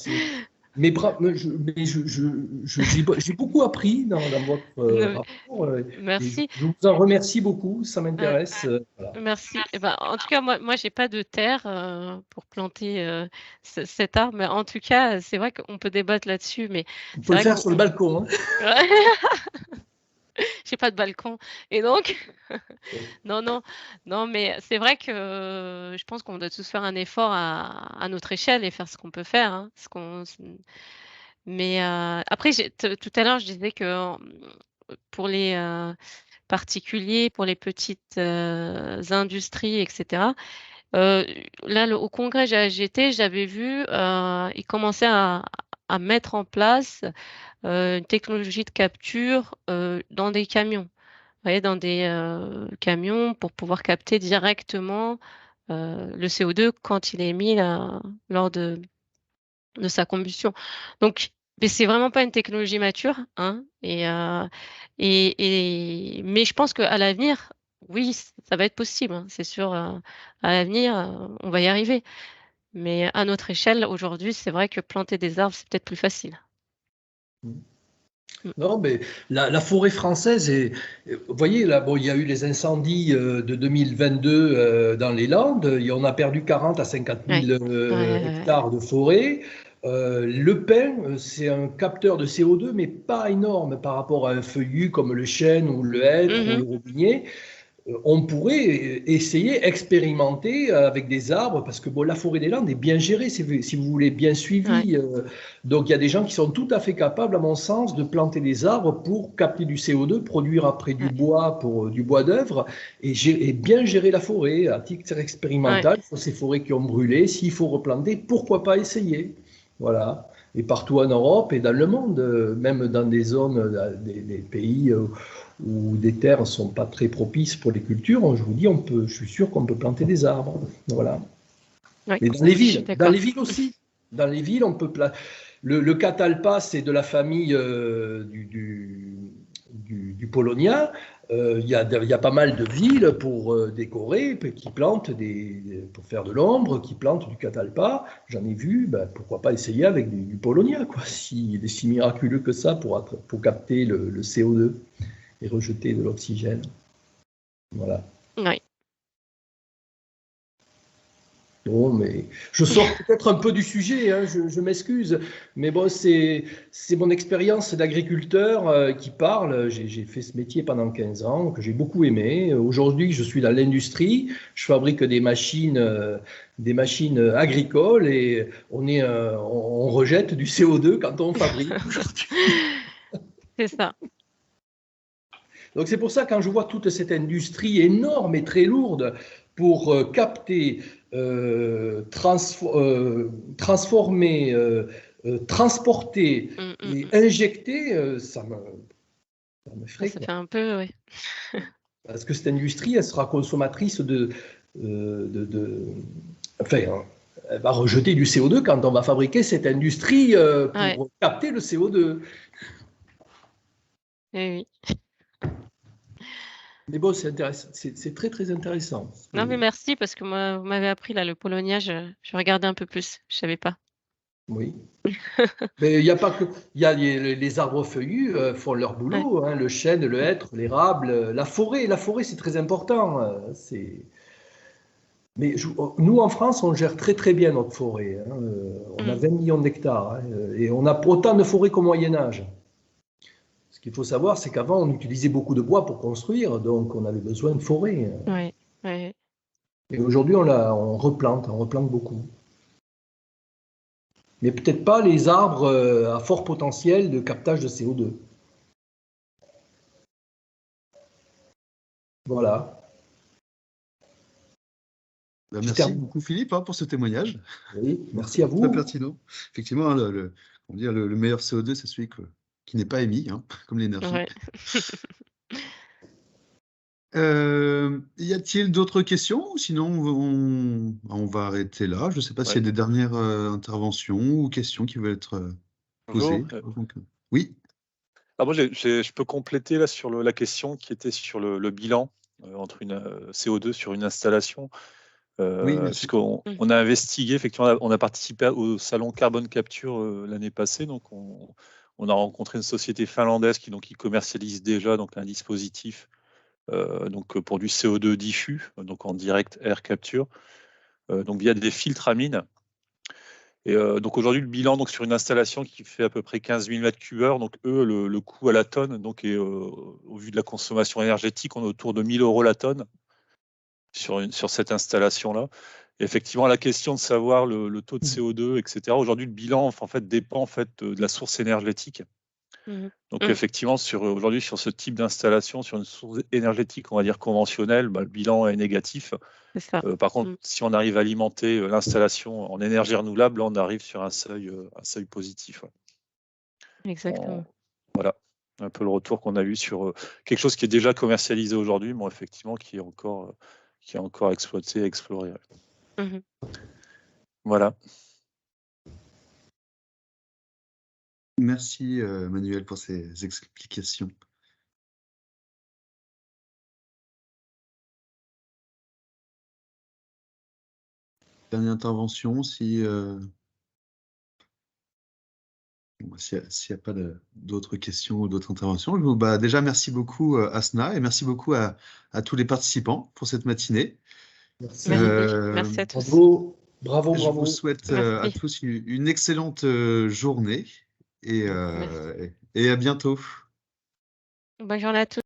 mais j'ai beaucoup appris dans votre rapport. Merci. Je vous en remercie beaucoup, ça m'intéresse. Voilà. Merci. En tout cas, moi j'ai pas de terre pour planter cet arbre, mais en tout cas, c'est vrai qu'on peut débattre là-dessus. Mais on peut le faire sur le balcon. J'ai pas de balcon. Et donc, non, mais c'est vrai que je pense qu'on doit tous faire un effort à notre échelle et faire ce qu'on peut faire. Mais après, tout à l'heure, je disais que pour les particuliers, pour les petites industries, etc., là, au congrès GHGT, j'avais vu, ils commençaient à mettre en place une technologie de capture dans des camions. Vous voyez, dans des camions pour pouvoir capter directement le CO2 quand il est émis lors de sa combustion. Donc, mais c'est vraiment pas une technologie mature, mais je pense qu'à l'avenir, oui, ça va être possible, c'est sûr. À l'avenir, on va y arriver. Mais à notre échelle, aujourd'hui, c'est vrai que planter des arbres, c'est peut-être plus facile. Non, mais la forêt française, vous voyez, là, il y a eu les incendies de 2022 dans les Landes, et on a perdu 40 à 50 000 hectares de forêt. Le pin, c'est un capteur de CO2, mais pas énorme par rapport à un feuillu comme le chêne ou le hêtre ou le robinier. on pourrait essayer, expérimenter avec des arbres, parce que bon, la forêt des Landes est bien gérée, si vous voulez, bien suivie. Donc il y a des gens qui sont tout à fait capables, à mon sens, de planter des arbres pour capter du CO2, produire après du bois pour du bois d'œuvre, et bien gérer la forêt à titre expérimental. Sur ces forêts qui ont brûlé, s'il faut replanter, pourquoi pas essayer? Voilà. Et partout en Europe et dans le monde, même dans des zones, des pays où des terres ne sont pas très propices pour les cultures, je vous dis, je suis sûr qu'on peut planter des arbres. Voilà. Et dans les villes aussi. Dans les villes, on peut planter. Le catalpa, c'est de la famille du Paulownia. Il y a pas mal de villes pour décorer, qui plantent pour faire de l'ombre, qui plantent du catalpa. J'en ai vu, pourquoi pas essayer avec du Paulownia, quoi, s'il est si miraculeux que ça pour capter le CO2 et rejeter de l'oxygène. Voilà. Oui. Bon, mais je sors peut-être un peu du sujet, hein, je m'excuse, mais bon, c'est mon expérience d'agriculteur qui parle. J'ai fait ce métier pendant 15 ans, que j'ai beaucoup aimé. Aujourd'hui, je suis dans l'industrie, je fabrique des machines agricoles et on rejette du CO2 quand on fabrique aujourd'hui. C'est ça. Donc c'est pour ça, quand je vois toute cette industrie énorme et très lourde pour capter, transformer, transporter et injecter, ça m'effraie. Ça fait un peu, oui. Parce que cette industrie, elle sera consommatrice enfin, elle va rejeter du CO2 quand on va fabriquer cette industrie pour capter le CO2. Oui. Mais bon, c'est intéressant, c'est très très intéressant. Non, mais merci, parce que moi, vous m'avez appris là, le Paulownia, je regardais un peu plus, je ne savais pas. Oui. Mais il n'y a pas que. Il y a les arbres feuillus font leur boulot, hein, le chêne, le hêtre, l'érable, la forêt. La forêt, c'est très important. Mais nous, en France, on gère très très bien notre forêt. Hein. On a 20 millions d'hectares, hein, et on a autant de forêts qu'au Moyen-Âge. Ce qu'il faut savoir, c'est qu'avant, on utilisait beaucoup de bois pour construire, donc on avait besoin de forêt. Oui, oui. Et aujourd'hui, on replante beaucoup. Mais peut-être pas les arbres à fort potentiel de captage de CO2. Voilà. Merci beaucoup Philippe pour ce témoignage. Oui, merci à vous. Très pertinent. Effectivement, le meilleur CO2, c'est celui qui n'est pas émis, hein, comme l'énergie. Ouais. Y a-t-il d'autres questions? Sinon, on va arrêter là. Je ne sais pas s'il y a des dernières interventions ou questions qui veulent être posées. Oui. Ah, moi, je peux compléter là sur la question qui était sur le bilan entre une CO2 sur une installation. Puisqu'on a investigué, effectivement, on a participé au salon Carbone Capture l'année passée, donc on a rencontré une société finlandaise qui commercialise déjà un dispositif pour du CO2 diffus, donc en direct air capture, donc via des filtres à mine. Et donc aujourd'hui, le bilan sur une installation qui fait à peu près 15 000 m3, donc eux, le coût à la tonne, au vu de la consommation énergétique, on est autour de 1 000 € la tonne sur cette installation-là. Effectivement, la question de savoir le taux de CO2, etc. Aujourd'hui, le bilan en fait, dépend de la source énergétique. Donc effectivement, aujourd'hui, sur ce type d'installation, sur une source énergétique, on va dire conventionnelle, le bilan est négatif. Par contre, si on arrive à alimenter l'installation en énergie renouvelable, là, on arrive sur un seuil positif. Ouais. Exactement. Voilà, un peu le retour qu'on a eu sur quelque chose qui est déjà commercialisé aujourd'hui, mais effectivement qui est encore exploité et exploré. Ouais. Voilà. Merci Manuel pour ces explications. Dernière intervention, s'il n'y a pas d'autres questions ou d'autres interventions. Déjà, merci beaucoup Asna et merci beaucoup à tous les participants pour cette matinée. Merci. Merci à tous. Bravo. Je vous souhaite à tous une excellente journée et à bientôt. Bonne journée à tous.